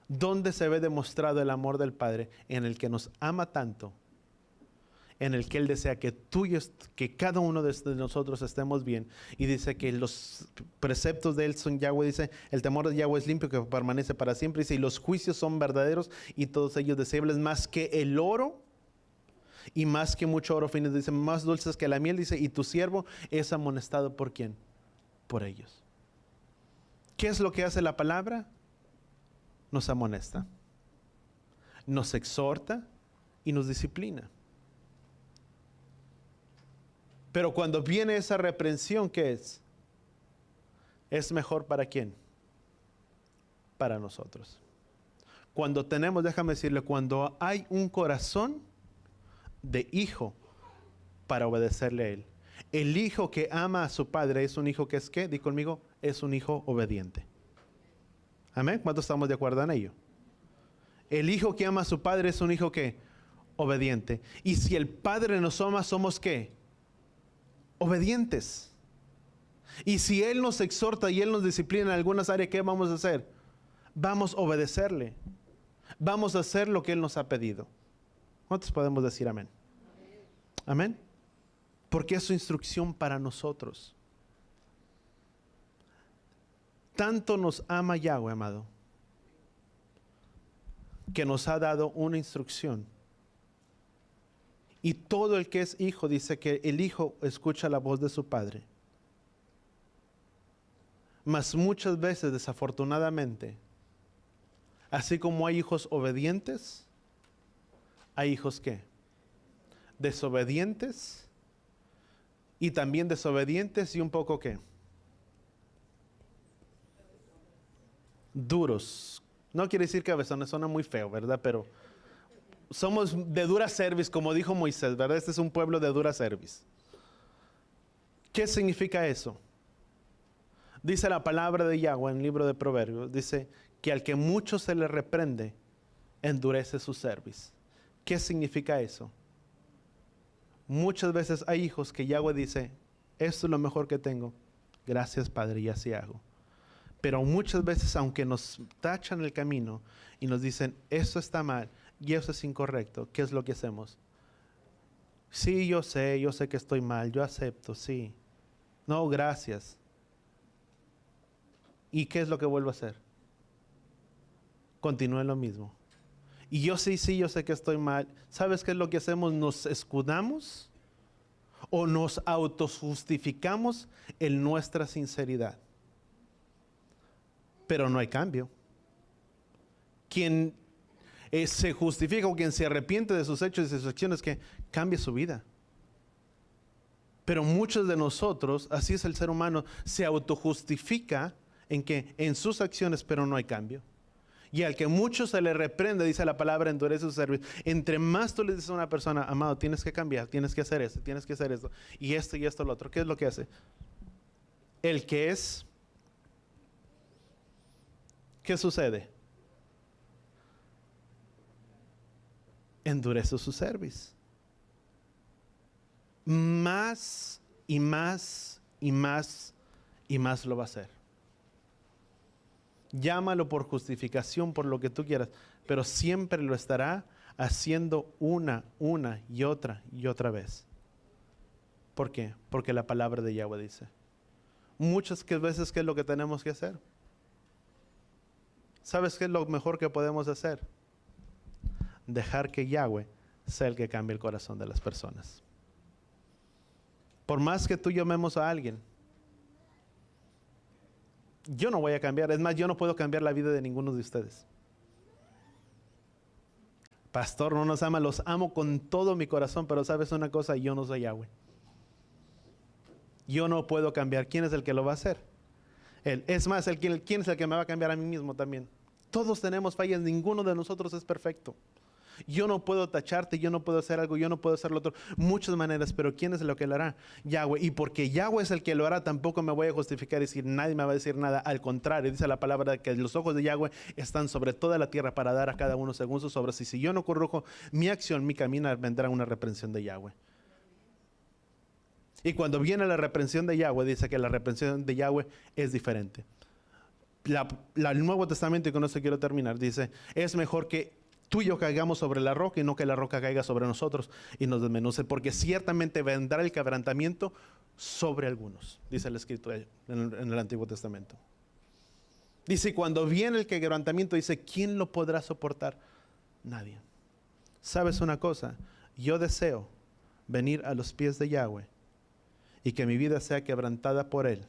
¿Dónde se ve demostrado el amor del Padre? En el que nos ama tanto, en el que Él desea que que cada uno de nosotros estemos bien. Y dice que los preceptos de Él son Yahweh, dice, el temor de Yahweh es limpio, que permanece para siempre. Dice, y los juicios son verdaderos y todos ellos deseables más que el oro y más que mucho oro fino, dice, más dulces que la miel, dice, y tu siervo es amonestado ¿por quién? Por ellos. ¿Qué es lo que hace la palabra? Nos amonesta, nos exhorta y nos disciplina. Pero cuando viene esa reprensión, ¿qué es? ¿Es mejor para quién? Para nosotros. Cuando tenemos, déjame decirle, cuando hay un corazón de hijo para obedecerle a Él. El hijo que ama a su padre es un hijo que es ¿qué? Di conmigo, es un hijo obediente. Amén. ¿Cuántos estamos de acuerdo en ello? El hijo que ama a su padre es un hijo que obediente. Y si el Padre nos ama, somos ¿qué? Obedientes. Y si Él nos exhorta y Él nos disciplina en algunas áreas, ¿qué vamos a hacer? Vamos a obedecerle. Vamos a hacer lo que Él nos ha pedido. ¿Cuántos podemos decir amén? Amén. Porque es su instrucción para nosotros. Tanto nos ama Yahweh, amado, que nos ha dado una instrucción. Y todo el que es hijo, dice que el hijo escucha la voz de su padre. Mas muchas veces, desafortunadamente, así como hay hijos obedientes, hay hijos ¿qué? Desobedientes, y también desobedientes y un poco ¿qué? Duros. No quiere decir cabezones, suena muy feo, ¿verdad? Pero somos de dura cerviz, como dijo Moisés, ¿verdad? Este es un pueblo de dura cerviz. ¿Qué significa eso? Dice la palabra de Yahweh en el libro de Proverbios, dice que al que mucho se le reprende, endurece su cerviz. ¿Qué significa eso? Muchas veces hay hijos que Yahweh dice, esto es lo mejor que tengo, gracias Padre, y así hago. Pero muchas veces, aunque nos tachan el camino y nos dicen, esto está mal y eso es incorrecto, ¿qué es lo que hacemos? Sí, yo sé que estoy mal, yo acepto, sí. No, gracias. ¿Y qué es lo que vuelvo a hacer? Continúe lo mismo. Y yo sí, yo sé que estoy mal. ¿Sabes qué es lo que hacemos? Nos escudamos o nos autojustificamos en nuestra sinceridad. Pero no hay cambio. se justifica, o quien se arrepiente de sus hechos y de sus acciones, que cambie su vida. Pero muchos de nosotros, así es el ser humano, se autojustifica en sus acciones, pero no hay cambio. Y al que mucho se le reprende, dice la palabra, endurece su servicio. Entre más tú le dices a una persona, amado, tienes que cambiar, tienes que hacer esto, tienes que hacer esto, y esto, lo otro. ¿Qué es lo que hace? El que es, ¿qué sucede? Endurece su cerviz. Más y más y más y más lo va a hacer. Llámalo por justificación, por lo que tú quieras, pero siempre lo estará haciendo una y otra vez. ¿Por qué? Porque la palabra de Yahweh dice. Muchas veces, ¿qué es lo que tenemos que hacer? ¿Sabes qué es lo mejor que podemos hacer? Dejar que Yahweh sea el que cambie el corazón de las personas. Por más que tú llamemos a alguien, yo no voy a cambiar. Es más, yo no puedo cambiar la vida de ninguno de ustedes. Pastor, no nos ama, los amo con todo mi corazón, pero sabes una cosa, yo no soy Yahweh. Yo no puedo cambiar. ¿Quién es el que lo va a hacer? Él. Es más, ¿quién es el que me va a cambiar a mí mismo también? Todos tenemos fallas, ninguno de nosotros es perfecto. Yo no puedo tacharte, yo no puedo hacer algo, yo no puedo hacer lo otro. Muchas maneras, pero ¿quién es lo que lo hará? Yahweh. Y porque Yahweh es el que lo hará, tampoco me voy a justificar y decir, nadie me va a decir nada. Al contrario, dice la palabra que los ojos de Yahweh están sobre toda la tierra para dar a cada uno según sus obras. Y si yo no corrijo mi acción, mi camino, vendrá una reprensión de Yahweh. Y cuando viene la reprensión de Yahweh, dice que la reprensión de Yahweh es diferente. El Nuevo Testamento, y con esto quiero terminar, dice, es mejor que tú y yo caigamos sobre la roca y no que la roca caiga sobre nosotros y nos desmenuce, porque ciertamente vendrá el quebrantamiento sobre algunos, dice la Escritura en el Antiguo Testamento. Dice, cuando viene el quebrantamiento, dice, ¿quién lo podrá soportar? Nadie. ¿Sabes una cosa? Yo deseo venir a los pies de Yahweh y que mi vida sea quebrantada por Él,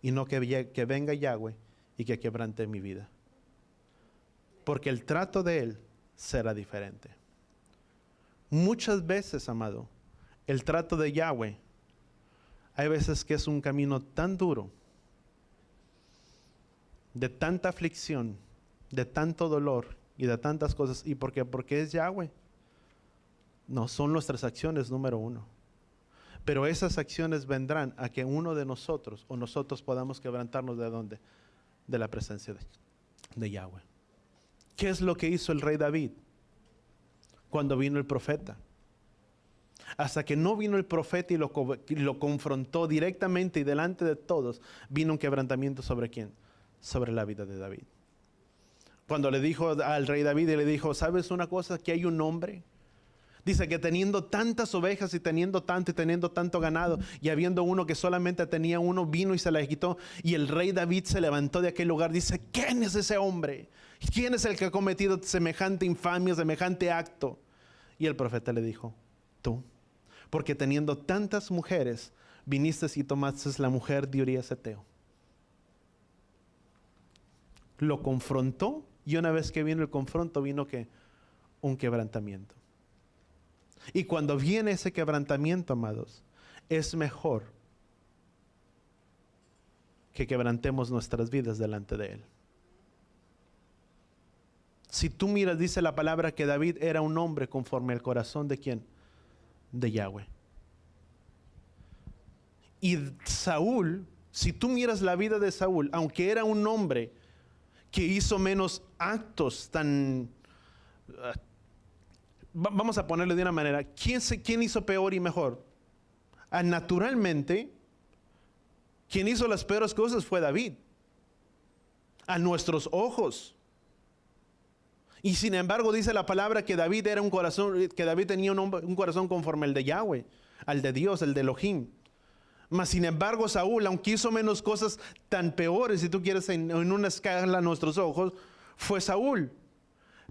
y no que venga Yahweh y que quebrante mi vida. Porque el trato de Él será diferente. Muchas veces, amado, el trato de Yahweh, hay veces que es un camino tan duro, de tanta aflicción, de tanto dolor y de tantas cosas. ¿Y por qué? Porque es Yahweh. No, son nuestras acciones número uno. Pero esas acciones vendrán a que uno de nosotros o nosotros podamos quebrantarnos ¿de dónde? De la presencia de Yahweh. ¿Qué es lo que hizo el rey David cuando vino el profeta? Hasta que no vino el profeta y lo confrontó directamente y delante de todos, vino un quebrantamiento ¿sobre quién? Sobre la vida de David. Cuando le dijo al rey David y le dijo, ¿sabes una cosa? Que hay un hombre. Dice que teniendo tantas ovejas y teniendo tanto ganado, y habiendo uno que solamente tenía uno, vino y se la quitó. Y el rey David se levantó de aquel lugar. Dice, ¿quién es ese hombre? ¿Quién es el que ha cometido semejante infamia, semejante acto? Y el profeta le dijo, tú. Porque teniendo tantas mujeres, viniste y tomaste la mujer de Urías Eteo. Lo confrontó, y una vez que vino el confronto, vino que un quebrantamiento. Y cuando viene ese quebrantamiento, amados, es mejor que quebrantemos nuestras vidas delante de Él. Si tú miras, dice la palabra que David era un hombre conforme al corazón de ¿quién? De Yahweh. Y Saúl, si tú miras la vida de Saúl, aunque era un hombre que hizo menos actos tan... vamos a ponerlo de una manera, ¿quién hizo peor y mejor? Naturalmente, quien hizo las peores cosas fue David. A nuestros ojos. Y sin embargo dice la palabra que David era que David tenía un corazón conforme al de Yahweh, al de Dios, el de Elohim. Mas sin embargo Saúl, aunque hizo menos cosas tan peores, si tú quieres, en una escala a nuestros ojos, fue Saúl.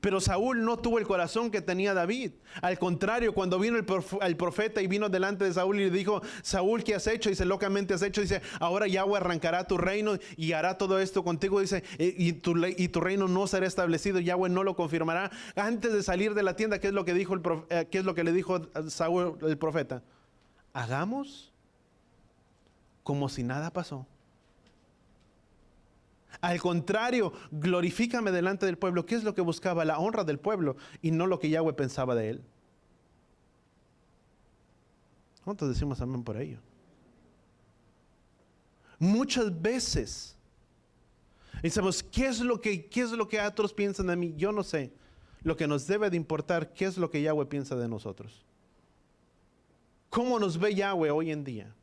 Pero Saúl no tuvo el corazón que tenía David. Al contrario, cuando vino el profeta y vino delante de Saúl y le dijo: Saúl, ¿qué has hecho? Dice: locamente has hecho. Dice: ahora Yahweh arrancará tu reino y hará todo esto contigo. Dice: y tu reino no será establecido. Yahweh no lo confirmará. Antes de salir de la tienda, ¿qué es lo que dijo qué es lo que le dijo Saúl, el profeta? Hagamos como si nada pasó. Al contrario, glorifícame delante del pueblo. ¿Qué es lo que buscaba? La honra del pueblo y no lo que Yahweh pensaba de él. ¿Cuántos decimos amén por ello? Muchas veces decimos: ¿qué es lo que otros piensan de mí? Yo no sé. Lo que nos debe de importar, ¿qué es lo que Yahweh piensa de nosotros? ¿Cómo nos ve Yahweh hoy en día?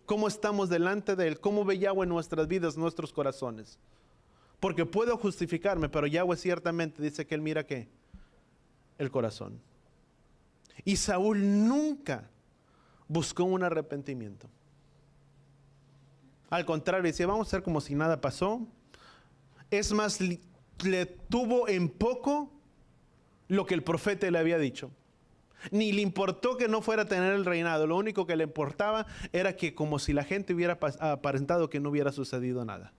¿Cómo estamos delante de Él? ¿Cómo ve Yahweh nuestras vidas, nuestros corazones? Porque puedo justificarme, pero Yahweh ciertamente dice que Él mira ¿qué? El corazón. Y Saúl nunca buscó un arrepentimiento. Al contrario, decía: vamos a hacer como si nada pasó. Es más, le tuvo en poco lo que el profeta le había dicho. Ni le importó que no fuera a tener el reinado. Lo único que le importaba era que, como si la gente hubiera aparentado que no hubiera sucedido nada.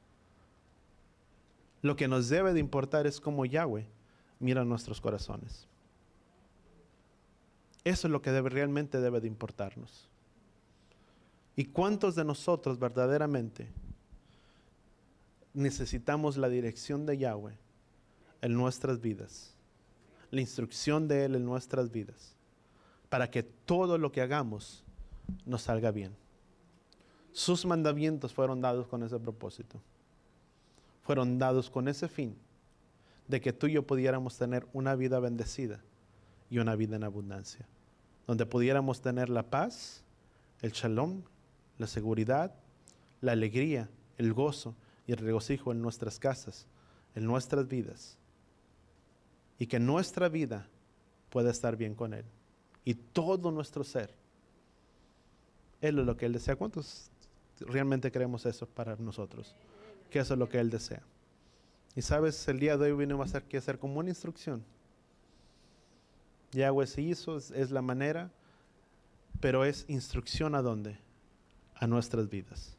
Lo que nos debe de importar es cómo Yahweh mira nuestros corazones. Eso es lo que realmente debe de importarnos. ¿Y cuántos de nosotros verdaderamente necesitamos la dirección de Yahweh en nuestras vidas? La instrucción de Él en nuestras vidas, para que todo lo que hagamos nos salga bien. Sus mandamientos fueron dados con ese propósito. Fueron dados con ese fin, de que tú y yo pudiéramos tener una vida bendecida y una vida en abundancia, donde pudiéramos tener la paz, el shalom, la seguridad, la alegría, el gozo y el regocijo en nuestras casas, en nuestras vidas, y que nuestra vida pueda estar bien con Él y todo nuestro ser. Él es lo que Él desea. ¿Cuántos realmente queremos eso para nosotros? Que eso es lo que Él desea. Y sabes, el día de hoy vinimos a hacer como una instrucción. Yahweh se hizo, es la manera, pero es instrucción ¿a dónde? A nuestras vidas.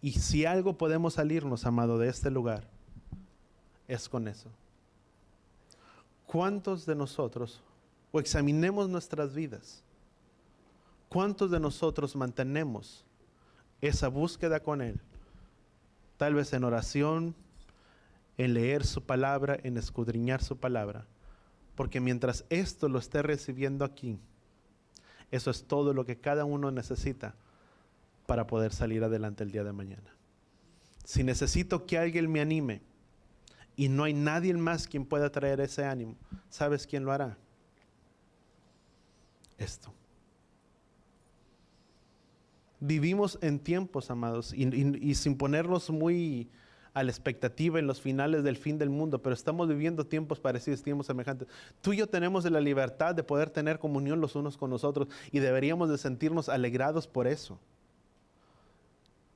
Y si algo podemos salirnos, amado, de este lugar, es con eso. ¿Cuántos de nosotros, o examinemos nuestras vidas, cuántos de nosotros mantenemos esa búsqueda con Él? Tal vez en oración, en leer su palabra, en escudriñar su palabra. Porque mientras esto lo esté recibiendo aquí, eso es todo lo que cada uno necesita para poder salir adelante el día de mañana. Si necesito que alguien me anime y no hay nadie más quien pueda traer ese ánimo, ¿sabes quién lo hará? Esto. Vivimos en tiempos, amados, y sin ponernos muy a la expectativa en los finales del fin del mundo, pero estamos viviendo tiempos parecidos, tiempos semejantes. Tú y yo tenemos la libertad de poder tener comunión los unos con los otros y deberíamos de sentirnos alegrados por eso.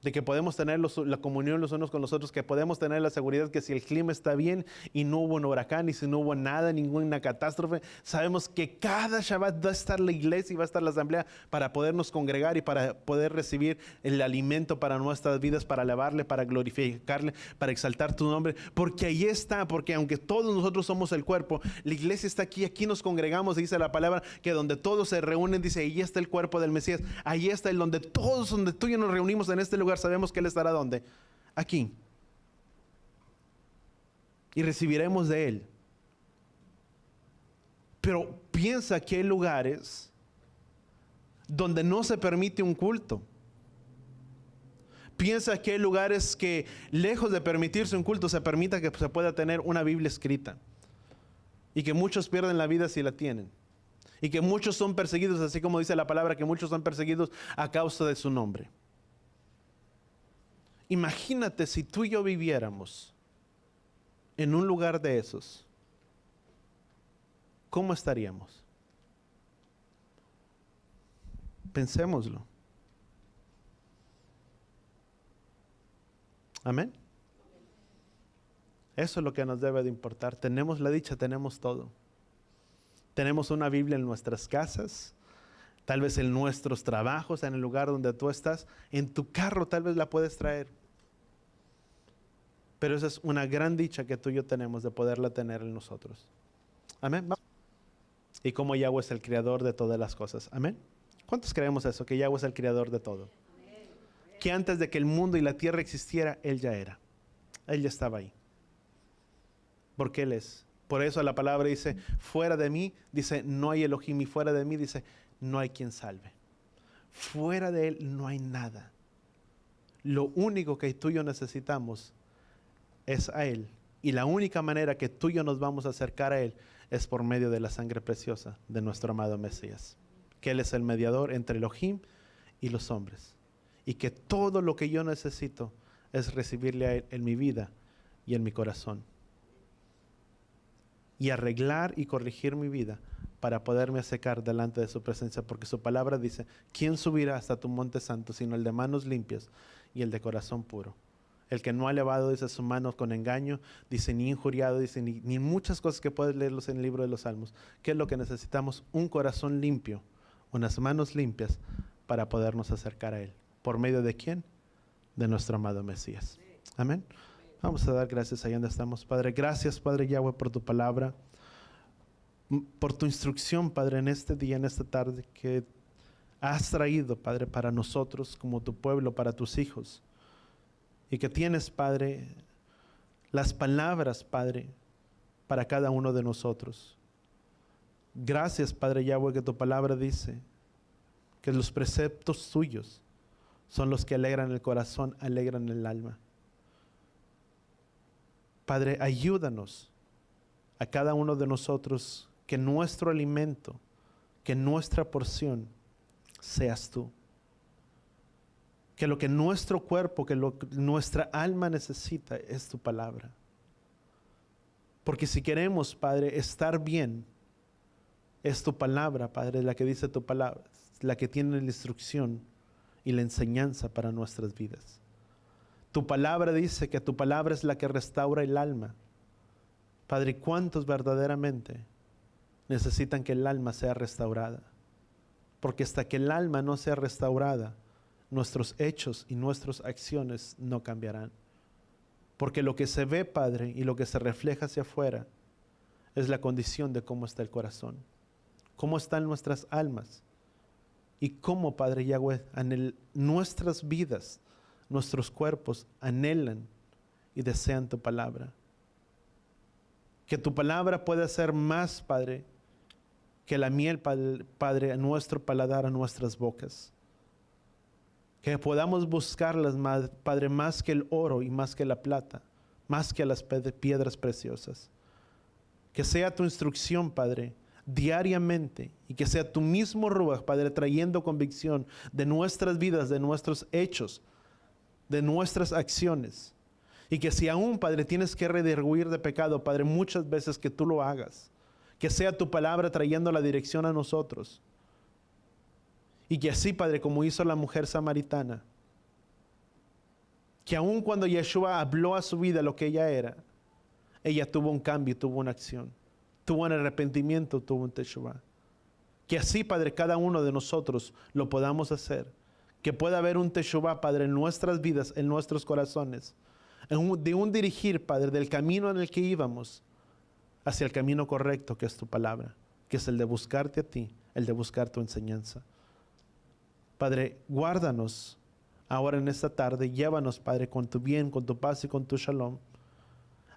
De que podemos tener la comunión los unos con los otros, que podemos tener la seguridad que si el clima está bien y no hubo un huracán y si no hubo nada, ninguna catástrofe, sabemos que cada Shabbat va a estar la iglesia y va a estar la asamblea para podernos congregar y para poder recibir el alimento para nuestras vidas, para alabarle, para glorificarle, para exaltar tu nombre, porque ahí está, porque aunque todos nosotros somos el cuerpo, la iglesia está aquí, aquí nos congregamos, dice la palabra, que donde todos se reúnen, dice, ahí está el cuerpo del Mesías, ahí está el donde todos, donde tú y yo nos reunimos en este lugar, sabemos que Él estará ¿dónde? Aquí. Y recibiremos de Él. Pero piensa que hay lugares donde no se permite un culto. Piensa que hay lugares que lejos de permitirse un culto se permita que se pueda tener una Biblia escrita. Y que muchos pierden la vida si la tienen. Y que muchos son perseguidos, así como dice la palabra, que muchos son perseguidos a causa de su nombre. Imagínate si tú y yo viviéramos en un lugar de esos, ¿cómo estaríamos? Pensémoslo. Amén. Eso es lo que nos debe de importar. Tenemos la dicha, tenemos todo. Tenemos una Biblia en nuestras casas, tal vez en nuestros trabajos, en el lugar donde tú estás. En tu carro tal vez la puedes traer. Pero esa es una gran dicha que tú y yo tenemos de poderla tener en nosotros. Amén. Y como Yahweh es el creador de todas las cosas. Amén. ¿Cuántos creemos eso? Que Yahweh es el creador de todo. Que antes de que el mundo y la tierra existiera, Él ya era. Él ya estaba ahí. Porque Él es. Por eso la palabra dice, fuera de mí, dice, no hay Elohim. Y fuera de mí, dice, no hay quien salve. Fuera de Él no hay nada. Lo único que tú y yo necesitamos es a Él. Y la única manera que tú y yo nos vamos a acercar a Él es por medio de la sangre preciosa de nuestro amado Mesías. Que Él es el mediador entre Elohim y los hombres. Y que todo lo que yo necesito es recibirle a Él en mi vida y en mi corazón. Y arreglar y corregir mi vida para poderme acercar delante de su presencia. Porque su palabra dice, ¿quién subirá hasta tu monte santo sino el de manos limpias y el de corazón puro? El que no ha elevado, dice, su mano con engaño, dice, ni injuriado, dice, ni muchas cosas que puedes leerlos en el libro de los Salmos. ¿Qué es lo que necesitamos? Un corazón limpio, unas manos limpias para podernos acercar a Él. ¿Por medio de quién? De nuestro amado Mesías. Amén. Vamos a dar gracias ahí donde estamos, Padre. Gracias, Padre Yahweh, por tu palabra, por tu instrucción, Padre, en este día, en esta tarde, que has traído, Padre, para nosotros, como tu pueblo, para tus hijos. Y que tienes, Padre, las palabras, Padre, para cada uno de nosotros. Gracias, Padre Yahweh, que tu palabra dice que los preceptos tuyos son los que alegran el corazón, alegran el alma. Padre, ayúdanos a cada uno de nosotros que nuestro alimento, que nuestra porción seas tú. Que lo que nuestro cuerpo, que lo que nuestra alma necesita es tu palabra. Porque si queremos, Padre, estar bien, es tu palabra, Padre, la que dice tu palabra, la que tiene la instrucción y la enseñanza para nuestras vidas. Tu palabra dice que tu palabra es la que restaura el alma. Padre, ¿cuántos verdaderamente necesitan que el alma sea restaurada? Porque hasta que el alma no sea restaurada, nuestros hechos y nuestras acciones no cambiarán. Porque lo que se ve, Padre, y lo que se refleja hacia afuera es la condición de cómo está el corazón, cómo están nuestras almas y cómo, Padre Yahweh, nuestras vidas, nuestros cuerpos anhelan y desean tu palabra. Que tu palabra pueda ser más, Padre, que la miel, Padre, a nuestro paladar, a nuestras bocas. Que podamos buscarlas, Padre, más que el oro y más que la plata, más que las piedras preciosas. Que sea tu instrucción, Padre, diariamente, y que sea tu mismo Ruach, Padre, trayendo convicción de nuestras vidas, de nuestros hechos, de nuestras acciones. Y que si aún, Padre, tienes que redarguir de pecado, Padre, muchas veces que tú lo hagas. Que sea tu palabra trayendo la dirección a nosotros. Y que así, Padre, como hizo la mujer samaritana, que aun cuando Yeshua habló a su vida lo que ella era, ella tuvo un cambio, tuvo una acción, tuvo un arrepentimiento, tuvo un teshuvah. Que así, Padre, cada uno de nosotros lo podamos hacer. Que pueda haber un teshuvah, Padre, en nuestras vidas, en nuestros corazones. De un dirigir, Padre, del camino en el que íbamos hacia el camino correcto, que es tu palabra, que es el de buscarte a ti, el de buscar tu enseñanza. Padre, guárdanos ahora en esta tarde, llévanos, Padre, con tu bien, con tu paz y con tu shalom,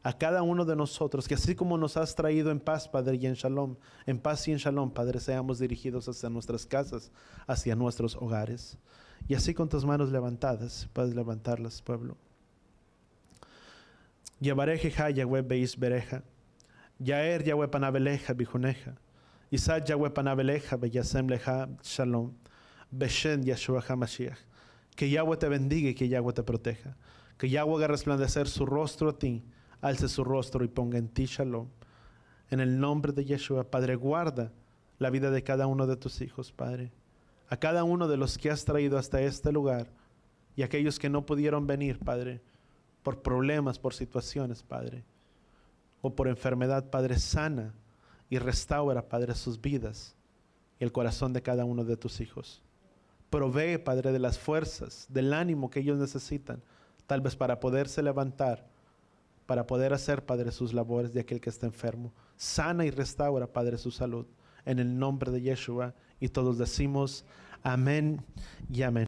a cada uno de nosotros, que así como nos has traído en paz, Padre, y en shalom, en paz y en shalom, Padre, seamos dirigidos hacia nuestras casas, hacia nuestros hogares. Y así con tus manos levantadas, puedes levantarlas, pueblo. Yevarejeja Yahweh beis bereja, Yaer Yahweh panabeleja bijuneja, Isaac Yahweh panabeleja beyasem leja shalom, Beshen Yeshua HaMashiach. Que Yahweh te bendiga y que Yahweh te proteja. Que Yahweh haga resplandecer su rostro a ti, alce su rostro y ponga en ti shalom. En el nombre de Yeshua, Padre, guarda la vida de cada uno de tus hijos, Padre. A cada uno de los que has traído hasta este lugar y aquellos que no pudieron venir, Padre, por problemas, por situaciones, Padre. o por enfermedad, Padre, sana y restaura, Padre, sus vidas y el corazón de cada uno de tus hijos. Provee, Padre, de las fuerzas, del ánimo que ellos necesitan, tal vez para poderse levantar, para poder hacer, Padre, sus labores de aquel que está enfermo. Sana y restaura, Padre, su salud, en el nombre de Yeshua. Y todos decimos amén y amén.